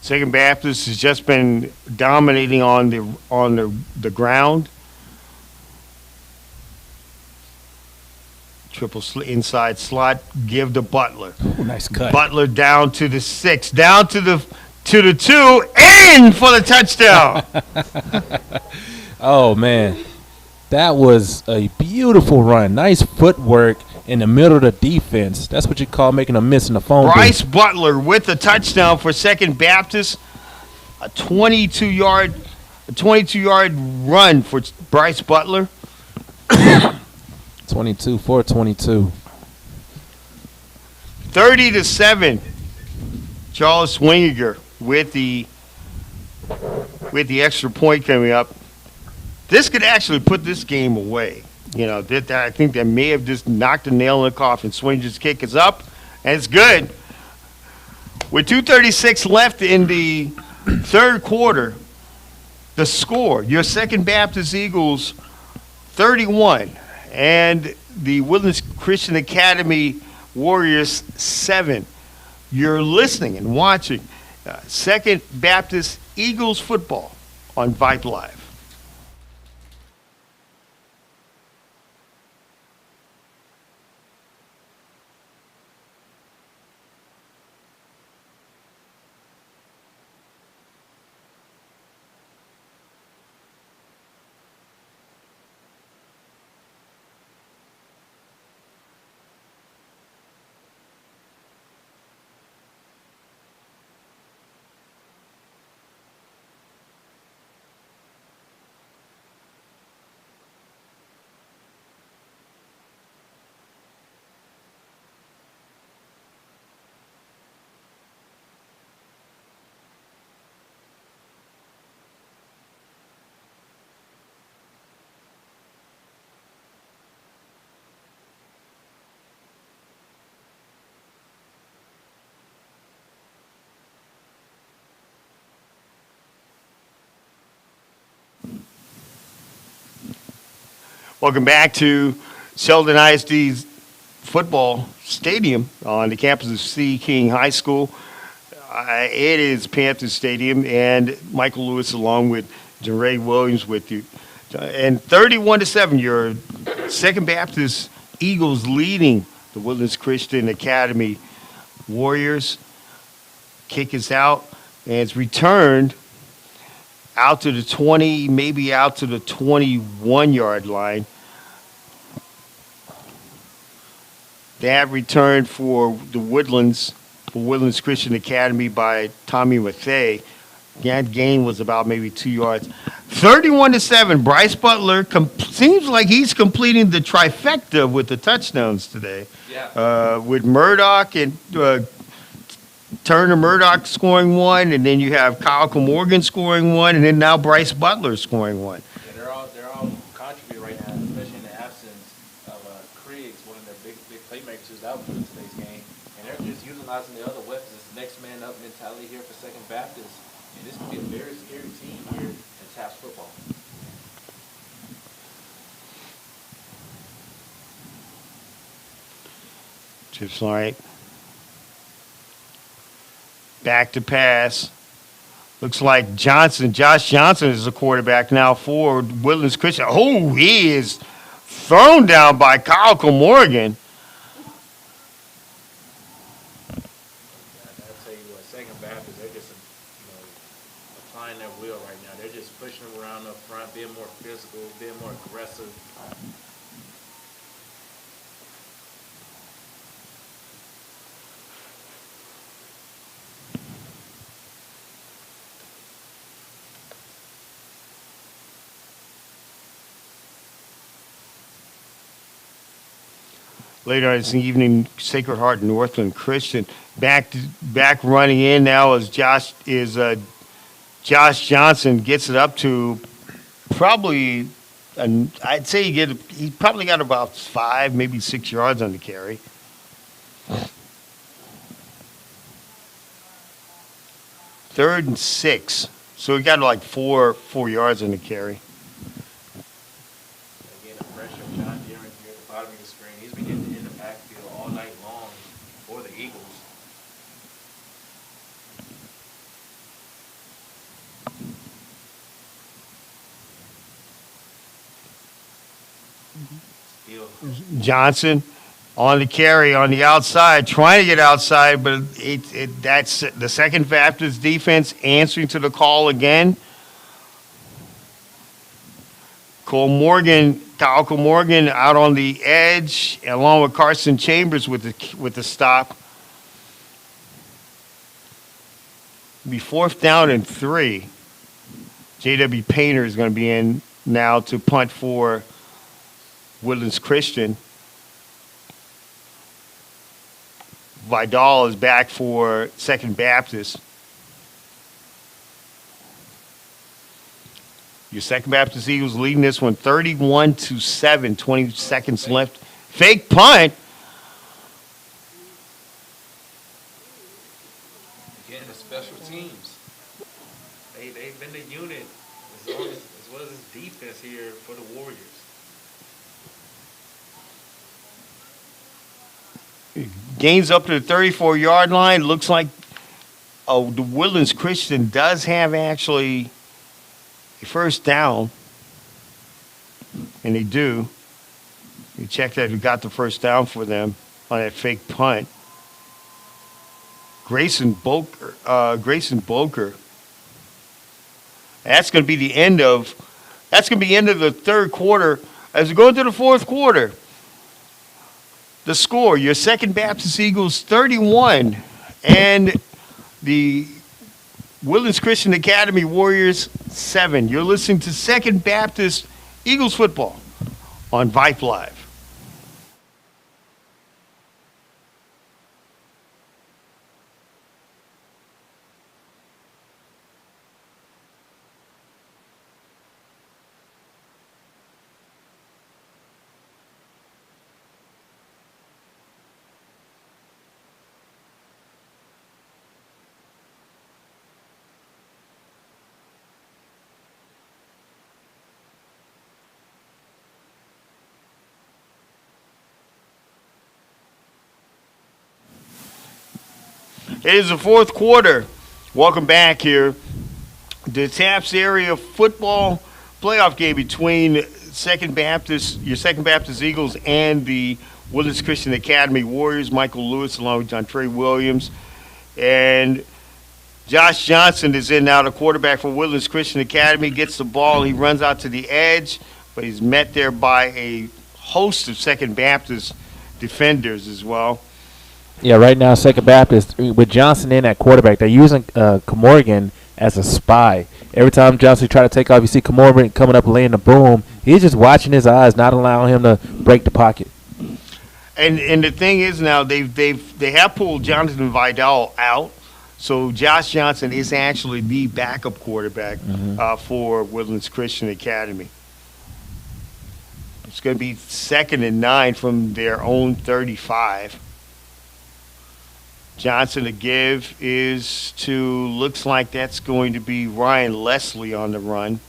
Second Baptist has just been dominating on the ground. Triple inside slot, give to Butler.
Ooh, nice cut.
Butler down to the 6, down to the 2, in for the touchdown.
Oh man, that was a beautiful run. Nice footwork in the middle of the defense. That's what you call making a miss in the phone
Bryce
booth.
Butler with the touchdown for Second Baptist. A 22-yard run for Bryce Butler.
22 for 22.
30-7. Charles Swingiger with the extra point coming up. This could actually put this game away. I think they may have just knocked a nail in the coffin. Swinger's kick is up, and it's good. With 2:36 left in the third quarter, the score, your Second Baptist Eagles 31, and the Woodlands Christian Academy Warriors 7. You're listening and watching Second Baptist Eagles football on Vype Live. Welcome back to Sheldon ISD's football stadium on the campus of C. King High School. It is Panthers Stadium, and Michael Lewis along with Jeray Williams with you. And 31-7, your Second Baptist Eagles leading the Woodlands Christian Academy Warriors. Kick is out, and it's returned out to the 20, maybe out to the 21-yard line. That return for Woodlands Christian Academy by Tommy Mathay. That gain was about maybe 2 yards. 31-7, Bryce Butler seems like he's completing the trifecta with the touchdowns today.
Yeah.
With Murdoch and Turner Murdoch scoring one, and then you have Kyle Morgan scoring one, and then now Bryce Butler scoring one.
Yeah, they're all contributing right now, especially in the absence of Kriegs, one of their big playmakers who's out for today's game. And they're just utilizing the other weapons. It's next man up mentality here for Second Baptist. And this could be a very scary team here in TAPPS football.
Just like back to pass. Looks like Josh Johnson is the quarterback now for Woodlands Christian. Oh, he is thrown down by Kyle Morgan.
I'll tell you what, Second Baptist, they're just applying their will right now. They're just pushing them around up front, being more physical, being more aggressive.
Later this evening, Sacred Heart Northland Christian back running in now as Josh Johnson gets it up to probably, I'd say he probably got about 5, maybe 6 yards on the carry. Third and 6, so he got like 4 yards on the carry.
Again, the pressure of John Deere here at the bottom of the screen. He's been getting in the backfield all night long for the Eagles.
Johnson on the carry on the outside, trying to get outside, but that's the Second Baptist defense answering to the call again. Kyle Morgan out on the edge, along with Carson Chambers with the stop. Be 4th down and 3. J.W. Painter is going to be in now to punt for Woodlands Christian. Vidal is back for Second Baptist. Your Second Baptist Eagles leading this one 31-7, 20 seconds left. Fake punt.
Again, the special teams. They've been the unit as well as defense here for the Warriors.
Gains up to the 34-yard line. Looks like the Woodlands Christian does have actually a first down. And they do. You check that, who got the first down for them on that fake punt. Grayson Boker. That's going to be the end of the third quarter. As we go into the fourth quarter, the score, your Second Baptist Eagles 31 and the Woodlands Christian Academy Warriors 7. You're listening to Second Baptist Eagles football on Vype Live. It is the fourth quarter. Welcome back here. The TAPPS area football playoff game between your Second Baptist Eagles and the Woodlands Christian Academy Warriors. Michael Lewis along with John Trey Williams. And Josh Johnson is in now, the quarterback for Woodlands Christian Academy. Gets the ball. He runs out to the edge, but he's met there by a host of Second Baptist defenders as well.
Yeah, right now, Second Baptist, with Johnson in at quarterback, they're using Comorgan as a spy. Every time Johnson try to take off, you see Comorgan coming up laying the boom. He's just watching his eyes, not allowing him to break the pocket.
And the thing is now, they have pulled Jonathan Vidal out, so Josh Johnson is actually the backup quarterback for Woodlands Christian Academy. It's going to be 2nd and 9 from their own 35. Johnson to give is to, looks like that's going to be Ryan Leslie on the run.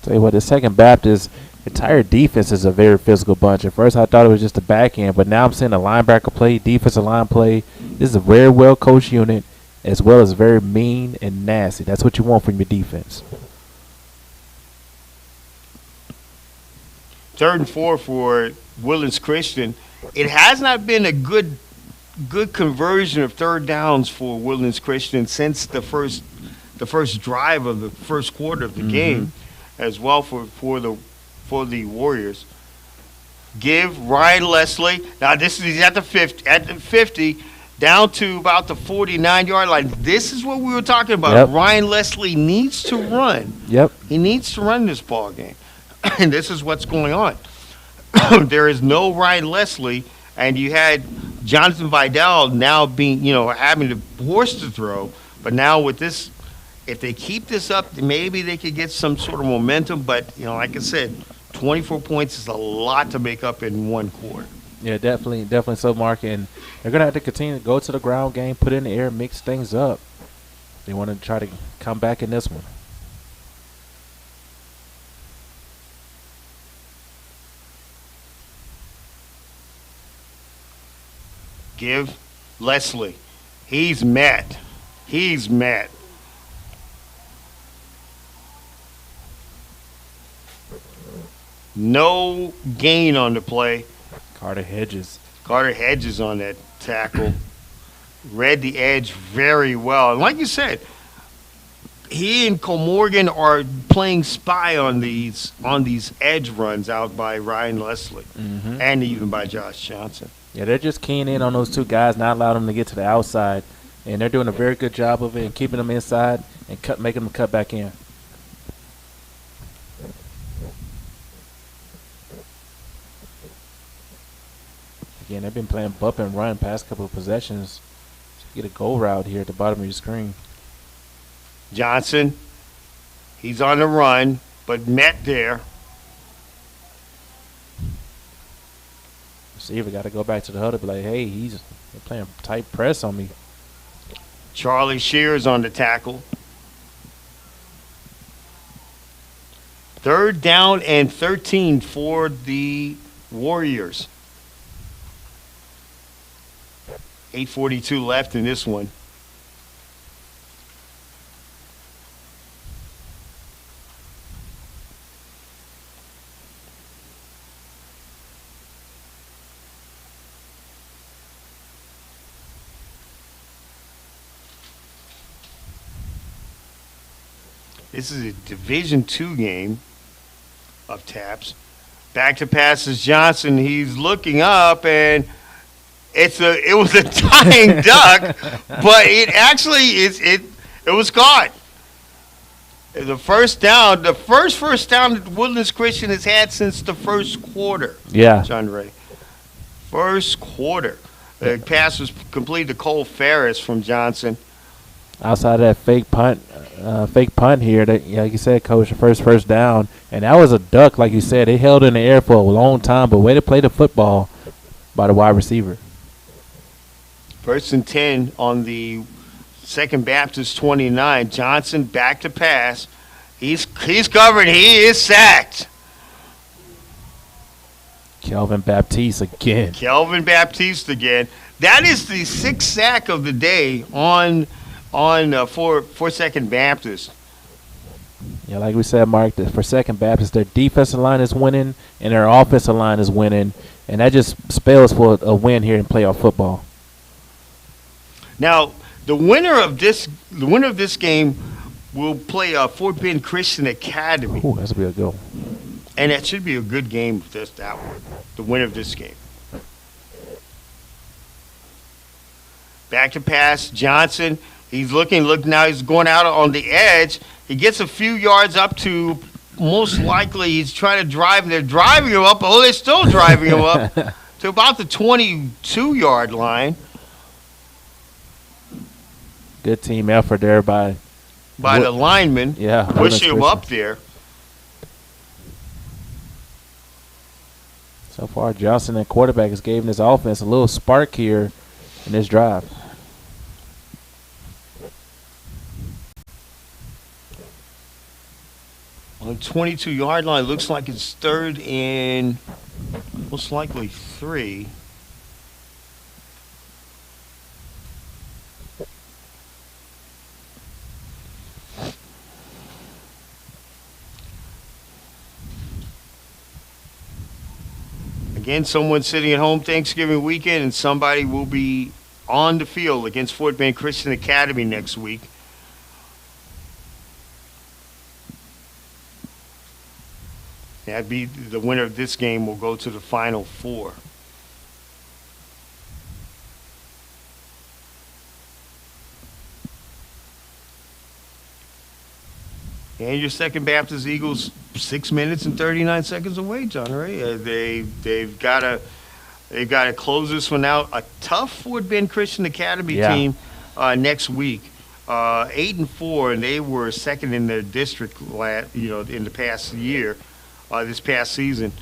Tell you what, the Second Baptist entire defense is a very physical bunch. At first I thought it was just the back end, but now I'm seeing a linebacker play, defensive line play. This is a very well coached unit, as well as very mean and nasty. That's what you want from your defense.
3rd and 4 for Woodlands Christian. It has not been a good conversion of third downs for Woodlands Christian since the first drive of the first quarter of the game, as well for the Warriors. Give Ryan Leslie. Now he's at the 50, down to about the 49-yard line. This is what we were talking about.
Yep.
Ryan Leslie needs to run.
Yep.
He needs to run this ball game. And this is what's going on. There is no Ryan Leslie, and you had Jonathan Vidal now being, having to force to throw. But now with this, if they keep this up, maybe they could get some sort of momentum. But, like I said, 24 points is a lot to make up in one quarter.
Yeah, definitely so, Mark. And they're going to have to continue to go to the ground game, put it in the air, mix things up. They want to try to come back in this one.
Give Leslie. He's met. No gain on the play.
Carter Hedges
on that tackle. Read the edge very well. And like you said, he and Comorgan are playing spy on these edge runs out by Ryan Leslie and even by Josh Johnson.
Yeah, they're just keying in on those two guys, not allowing them to get to the outside. And they're doing a very good job of it and keeping them inside and making them cut back in. again. They've been playing bump and run past couple of possessions. Get a go route here at the bottom of your screen.
Johnson, he's on the run, but met there.
Receiver got to go back to the huddle, be like, hey, they're playing tight press on me.
Charlie Shears on the tackle. 3rd down and 13 for the Warriors. 8:42 left in this one. This is a Division II game of TAPPS. Back to passes Johnson. He's looking up, and it was a dying duck, but it actually it was caught. The first down, the first down that Woodlands Christian has had since the first quarter.
Yeah.
John Ray. First quarter. The pass was completed to Cole Ferris from Johnson.
Outside of that fake punt here, that, like you said, Coach, the first down, and that was a duck, like you said. They held in the air for a long time, but way to play the football by the wide receiver.
1st and 10 on the Second Baptist 29. Johnson back to pass. He's covered. He is sacked.
Kelvin Baptiste again.
Kelvin Baptiste again. That is the 6th sack of the day for Second Baptist.
Yeah, like we said, Mark, for Second Baptist, their defensive line is winning and their offensive line is winning, and that just spells for a win here in playoff football.
Now, the winner of this game will play Fort Bend Christian Academy.
Ooh, that's a real goal.
And that should be a good game, that one, the winner of this game. Back to pass, Johnson. He's looking now. He's going out on the edge. He gets a few yards up to, most likely, he's trying to drive. They're driving him up. Oh, they're still driving him up to about the 22-yard line.
Good team effort there by
the lineman.
Yeah,
pushing him up there.
So far, Johnson and quarterback has given this offense a little spark here in this drive.
On the 22-yard line, looks like it's 3rd and most likely 3. Again, someone sitting at home Thanksgiving weekend, and somebody will be on the field against Fort Bend Christian Academy next week. That'd be the winner of this game will go to the Final Four. And your Second Baptist Eagles 6 minutes and 39 seconds away, John Ray. They've got to close this one out. A tough Fort Bend Christian Academy team next week. 8-4, and they were second in their district, in the past year, this past season.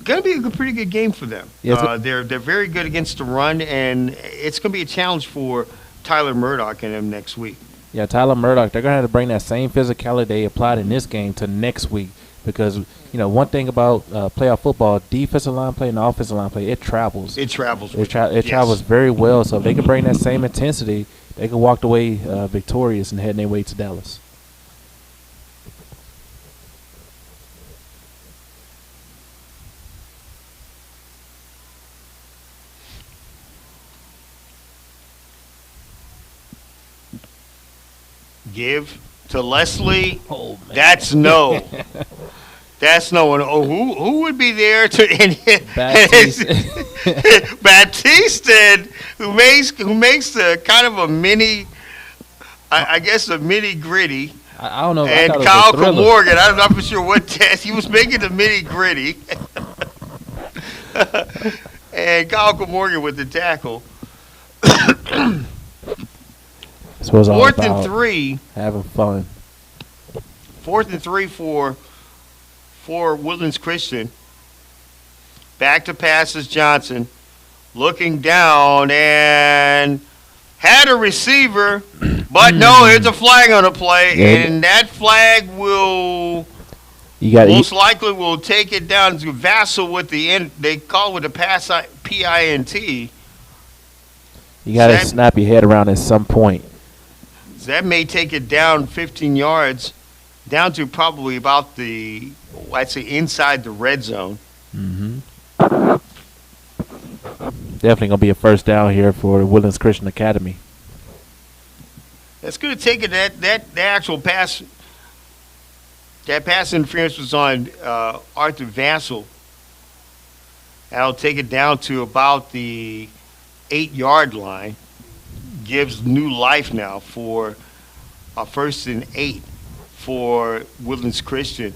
Going to be a pretty good game for them.
Yes,
they're very good against the run, and it's going to be a challenge for Tyler Murdoch and them next week.
Yeah, Tyler Murdoch, they're going to have to bring that same physicality they applied in this game to next week because, one thing about playoff football, defensive line play and offensive line play, it travels.
It travels.
It travels very well. So if they can bring that same intensity, they can walk away victorious and head their way to Dallas.
Give to Leslie.
Oh, man.
That's no. That's no one. Oh, who would be there to Baptiste, who makes the kind of a mini, I guess a mini gritty.
I don't know.
And Kyle Morgan, I'm not for sure what test he was making the mini gritty. And Kyle Morgan with the tackle.
This was all
Fourth and
about
3.
having fun.
4th and 3 for Woodlands Christian. Back to passes Johnson. Looking down and had a receiver, but no, there's a flag on the play, and that flag will most likely will take it down to Vassal with the end. They call it with the pass PINT.
You got to snap your head around at some point.
So that may take it down 15 yards, down to probably about I'd say inside the red zone.
Mm-hmm. Definitely going to be a first down here for Woodlands Christian Academy.
That's going to take it. That actual pass, that pass interference was on Arthur Vassal. That'll take it down to about the 8-yard line. Gives new life now for a 1st and 8 for Woodlands Christian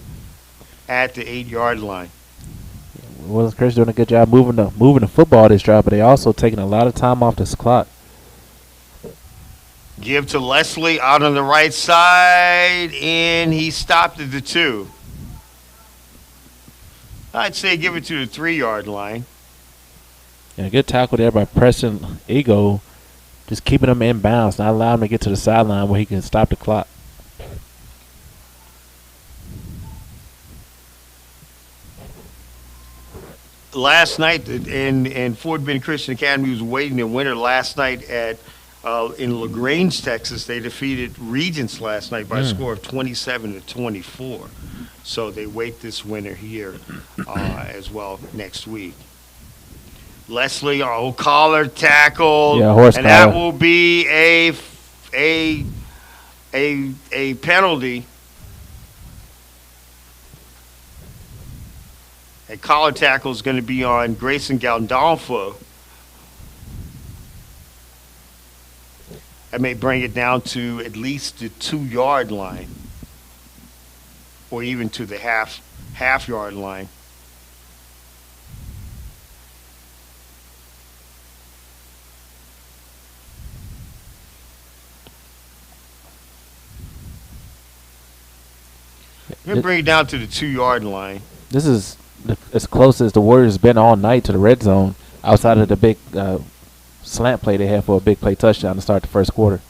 at the 8-yard line.
Woodlands Christian doing a good job moving the football this drive, but they also taking a lot of time off this clock.
Give to Leslie out on the right side, and he stopped at the 2. I'd say give it to the 3-yard line.
And a good tackle there by Preston Ego, just keeping him in bounds, not allowing him to get to the sideline where he can stop the clock.
Last night, and Fort Bend Christian Academy was waiting the winner last night in LaGrange, Texas. They defeated Regents last night by a score of 27-24. So they wait this winner here as well next week. Leslie O'Collar tackled, and that will be a penalty. A collar tackle is going to be on Grayson Galdolfo. That may bring it down to at least the 2-yard line, or even to the half-yard line. We're going to bring it down to the 2-yard line.
This is as close as the Warriors been all night to the red zone, outside of the big slant play they had for a big play touchdown to start the first quarter.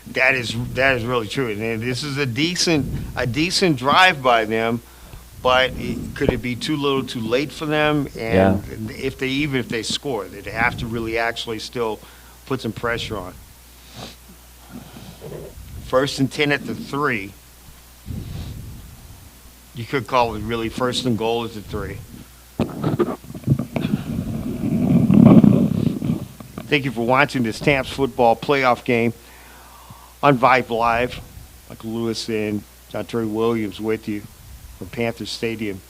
That is really true, and this is a decent drive by them. But could it be too little, too late for them? And if they score, they'd have to really actually still put some pressure on. 1st and 10 at the 3. You could call it really 1st and goal at the 3. Thank you for watching this TAPPS football playoff game on Vype Live. Michael Lewis and John Terry Williams with you from Panther Stadium.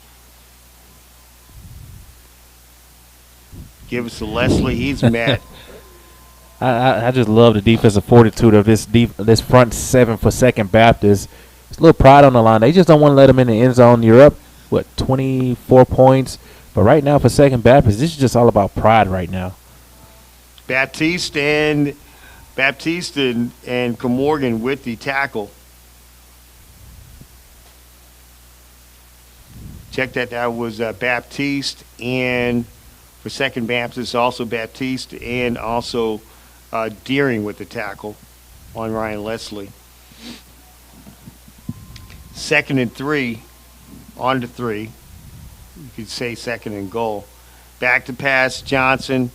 Give us to Leslie. He's mad.
I just love the defensive fortitude of this front 7 for Second Baptist. It's a little pride on the line. They just don't want to let them in the end zone. You're up, 24 points. But right now for Second Baptist, this is just all about pride right now.
Baptiste and Comorgan with the tackle. Check that. That was Baptiste, and for Second Baptist, also Baptiste, and also Deering with the tackle on Ryan Leslie. 2nd and 3, on to 3. You could say 2nd and goal. Back to pass, Johnson.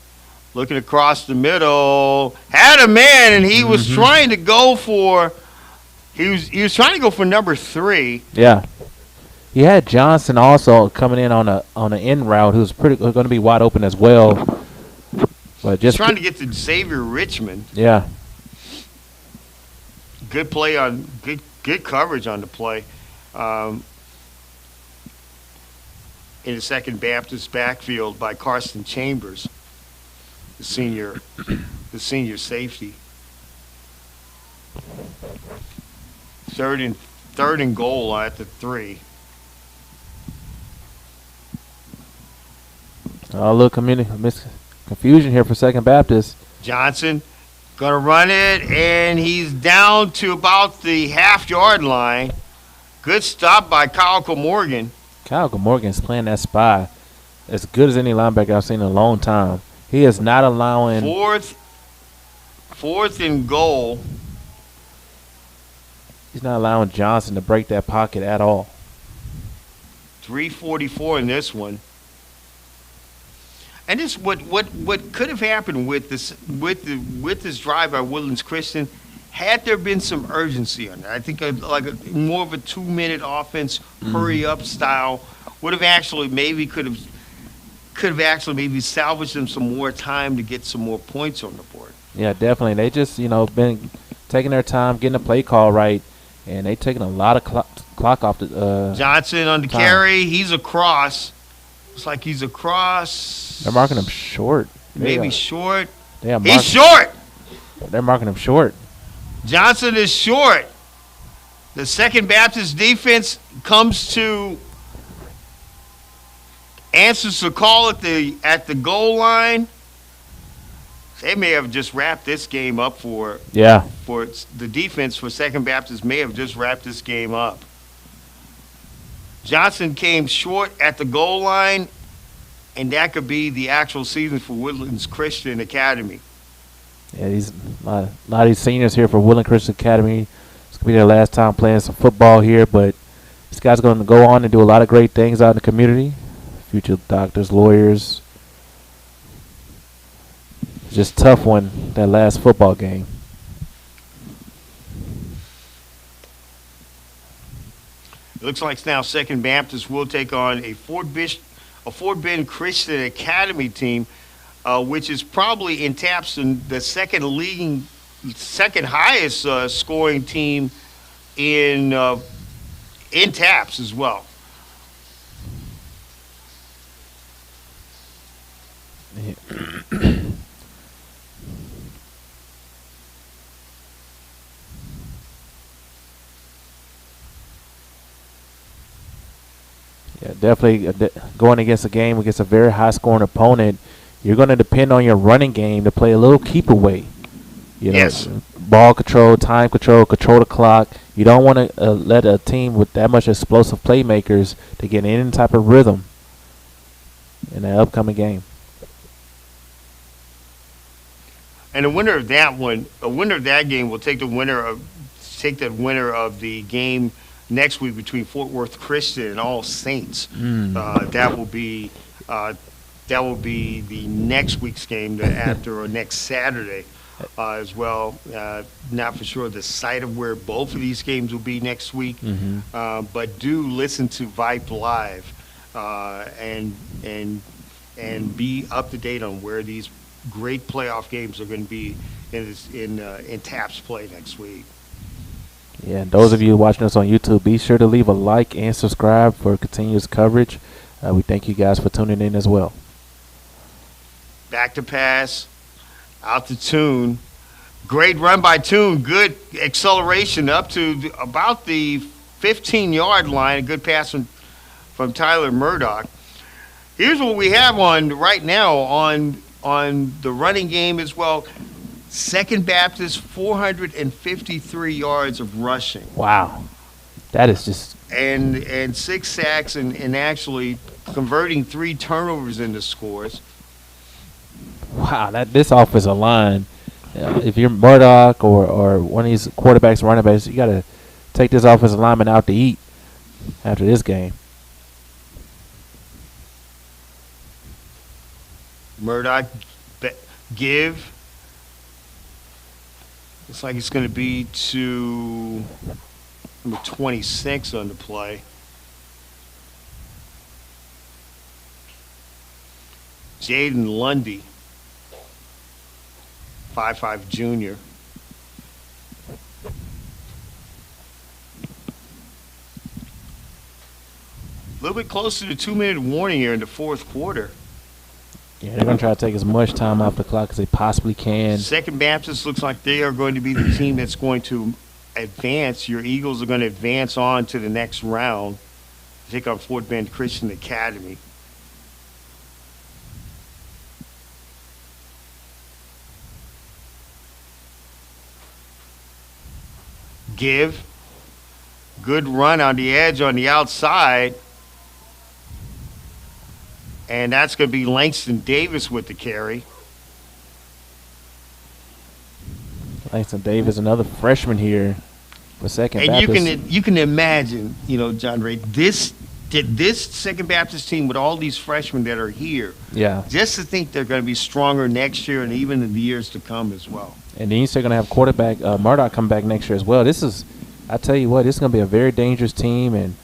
Looking across the middle, had a man, and he was trying to go for. He was trying to go for number 3.
Yeah, he had Johnson also coming in on an end route, who's going to be wide open as well. But just
trying to get to Xavier Richmond.
Yeah.
Good play on good coverage on the play. In the Second Baptist backfield by Carson Chambers. The senior safety. Third and goal at the 3.
A little confusion here for Second Baptist.
Johnson gonna run it, and he's down to about the half-yard line. Good stop by Kyle Morgan.
Kyle Morgan's playing that spy as good as any linebacker I've seen in a long time. He is not allowing
fourth and goal.
He's not allowing Johnson to break that pocket at all.
3:44 in this one. And this what could have happened with this drive by Woodlands Christian, had there been some urgency on it. I think more of a 2-minute offense, hurry up style would have actually could have actually maybe salvaged them some more time to get some more points on the board.
Yeah, definitely. They just been taking their time, getting the play call right, and they taking a lot of clock off the.
Johnson on the
time.
carry, he's across. Looks like he's across.
They're marking him short.
Maybe short.
He's
short.
They're marking him short.
Johnson is short. The Second Baptist defense comes to answers the call at the goal line. They may have just wrapped this game up for the defense for Second Baptist may have just wrapped this game up. Johnson came short at the goal line, and that could be the actual season for Woodlands Christian Academy.
Yeah, these a lot of these seniors here for Woodland Christian Academy. It's gonna be their last time playing some football here, but these guys are going to go on and do a lot of great things out in the community. Future doctors, lawyers. Just tough one, that last football game.
It looks like now Second Baptist will take on a Fort Bend Christian Academy team, which is probably in TAPPS the second highest scoring team in TAPPS as well.
Yeah, definitely going against a game against a very high-scoring opponent, you're going to depend on your running game to play a little keep away.
Yes.
Ball control, time control the clock. You don't want to let a team with that much explosive playmakers to get any type of rhythm in the upcoming game.
And the winner of that game will take the winner of the game next week between Fort Worth Christian and All Saints. That will be the next week's game after or next Saturday as well. Not for sure the site of where both of these games will be next week, but do listen to Vype Live and be up to date on where these great playoff games are going to be in TAPPS play next week.
Yeah, and those of you watching us on YouTube, be sure to leave a like and subscribe for continuous coverage. We thank you guys for tuning in as well.
Back to pass, out to Tune. Great run by Tune. Good acceleration up to about the 15-yard line. A good pass from Tyler Murdoch. Here's what we have on right now on the running game as well. Second Baptist, 453 yards of rushing.
Wow. That is just...
And 6 sacks and actually converting 3 turnovers into scores.
Wow, this offensive line, if you're Murdoch or one of these quarterbacks, running backs, you got to take this offensive lineman out to eat after this game.
Murdoch give. Looks like it's going to be to number 26 on the play. Jaden Lundy, 5'5" junior. A little bit closer to 2-minute warning here in the fourth quarter.
Yeah, they're going to try to take as much time off the clock as they possibly can.
Second Baptist looks like they are going to be the team that's going to advance. Your Eagles are going to advance on to the next round. Take on Fort Bend Christian Academy. Give. Good run on the edge on the outside. And that's going to be Langston Davis with the carry.
Langston Davis, another freshman here for Second
And
Baptist.
you can imagine, John Ray, this Second Baptist team with all these freshmen that are here,
Yeah.
just to think they're going to be stronger next year and even in the years to come as well.
And then you're still going to have quarterback Murdoch come back next year as well. I tell you what, this is going to be a very dangerous team. And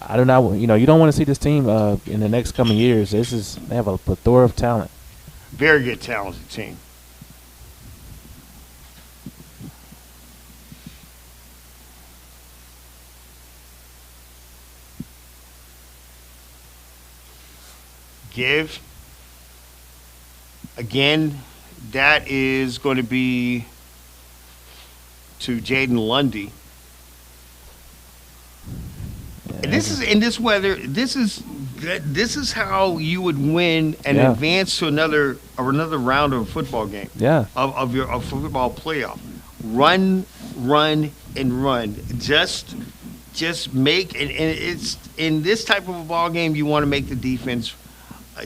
I do not, you don't want to see this team in the next coming years. They have a plethora of talent.
Very good, talented team. Give. Again, that is going to be to Jaden Lundy. And this is in this weather. This is how you would win and advance to another round of a football game.
Yeah.
Of football playoff. Run, and run. Just make and it's in this type of a ball game. You want to make the defense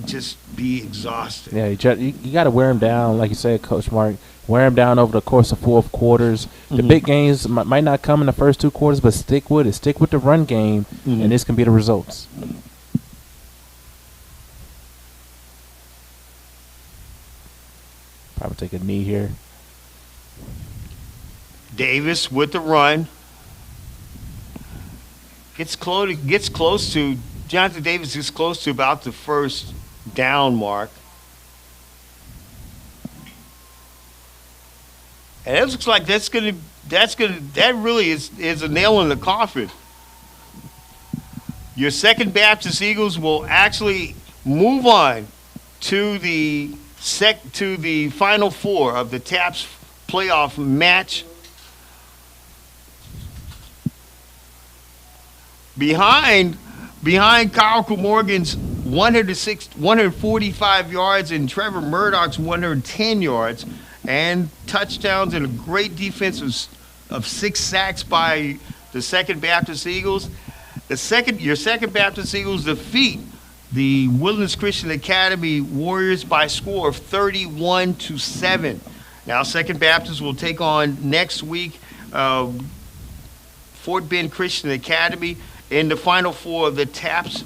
just be exhausted.
Yeah, you got to wear them down, like you said, Coach Mark. Wear them down over the course of 4 quarters. The big games might not come in the first 2 quarters, but stick with it. Stick with the run game, and this can be the results. Probably take a knee here.
Davis with the run. Jonathan Davis gets close to about the first down mark. And it looks like that really is a nail in the coffin. Your Second Baptist Eagles will actually move on to the Final Four of the TAPPS playoff match. Behind Kyle Morgan's 145 yards and Trevor Murdoch's 110 yards and touchdowns and a great defense of 6 sacks by the Second Baptist Eagles. Your Second Baptist Eagles defeat the Wilderness Christian Academy Warriors by a score of 31-7. Now, Second Baptist will take on next week Fort Bend Christian Academy in the Final Four of the TAPPS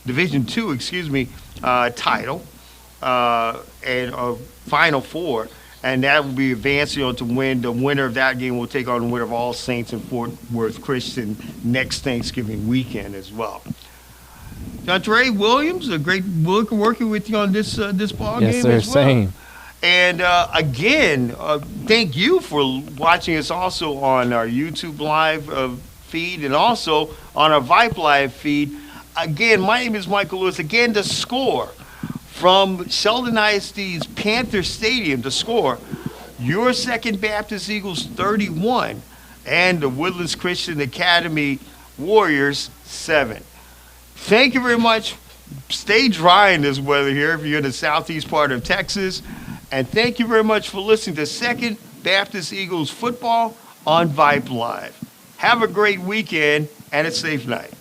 Division Two, title and Final Four, and that will be advancing to win. The winner of that game will take on the winner of All Saints and Fort Worth Christian next Thanksgiving weekend as well. John Trey Williams, a great working with you on this ball game
Yes, sir.
as well.
Same.
And again, thank you for watching us also on our YouTube live feed and also on our Vype live feed. Again, my name is Michael Lewis. Again, the score from Sheldon ISD's Panther Stadium, the score, your Second Baptist Eagles 31 and the Woodlands Christian Academy Warriors 7. Thank you very much. Stay dry in this weather here if you're in the southeast part of Texas. And thank you very much for listening to Second Baptist Eagles football on Vype Live. Have a great weekend and a safe night.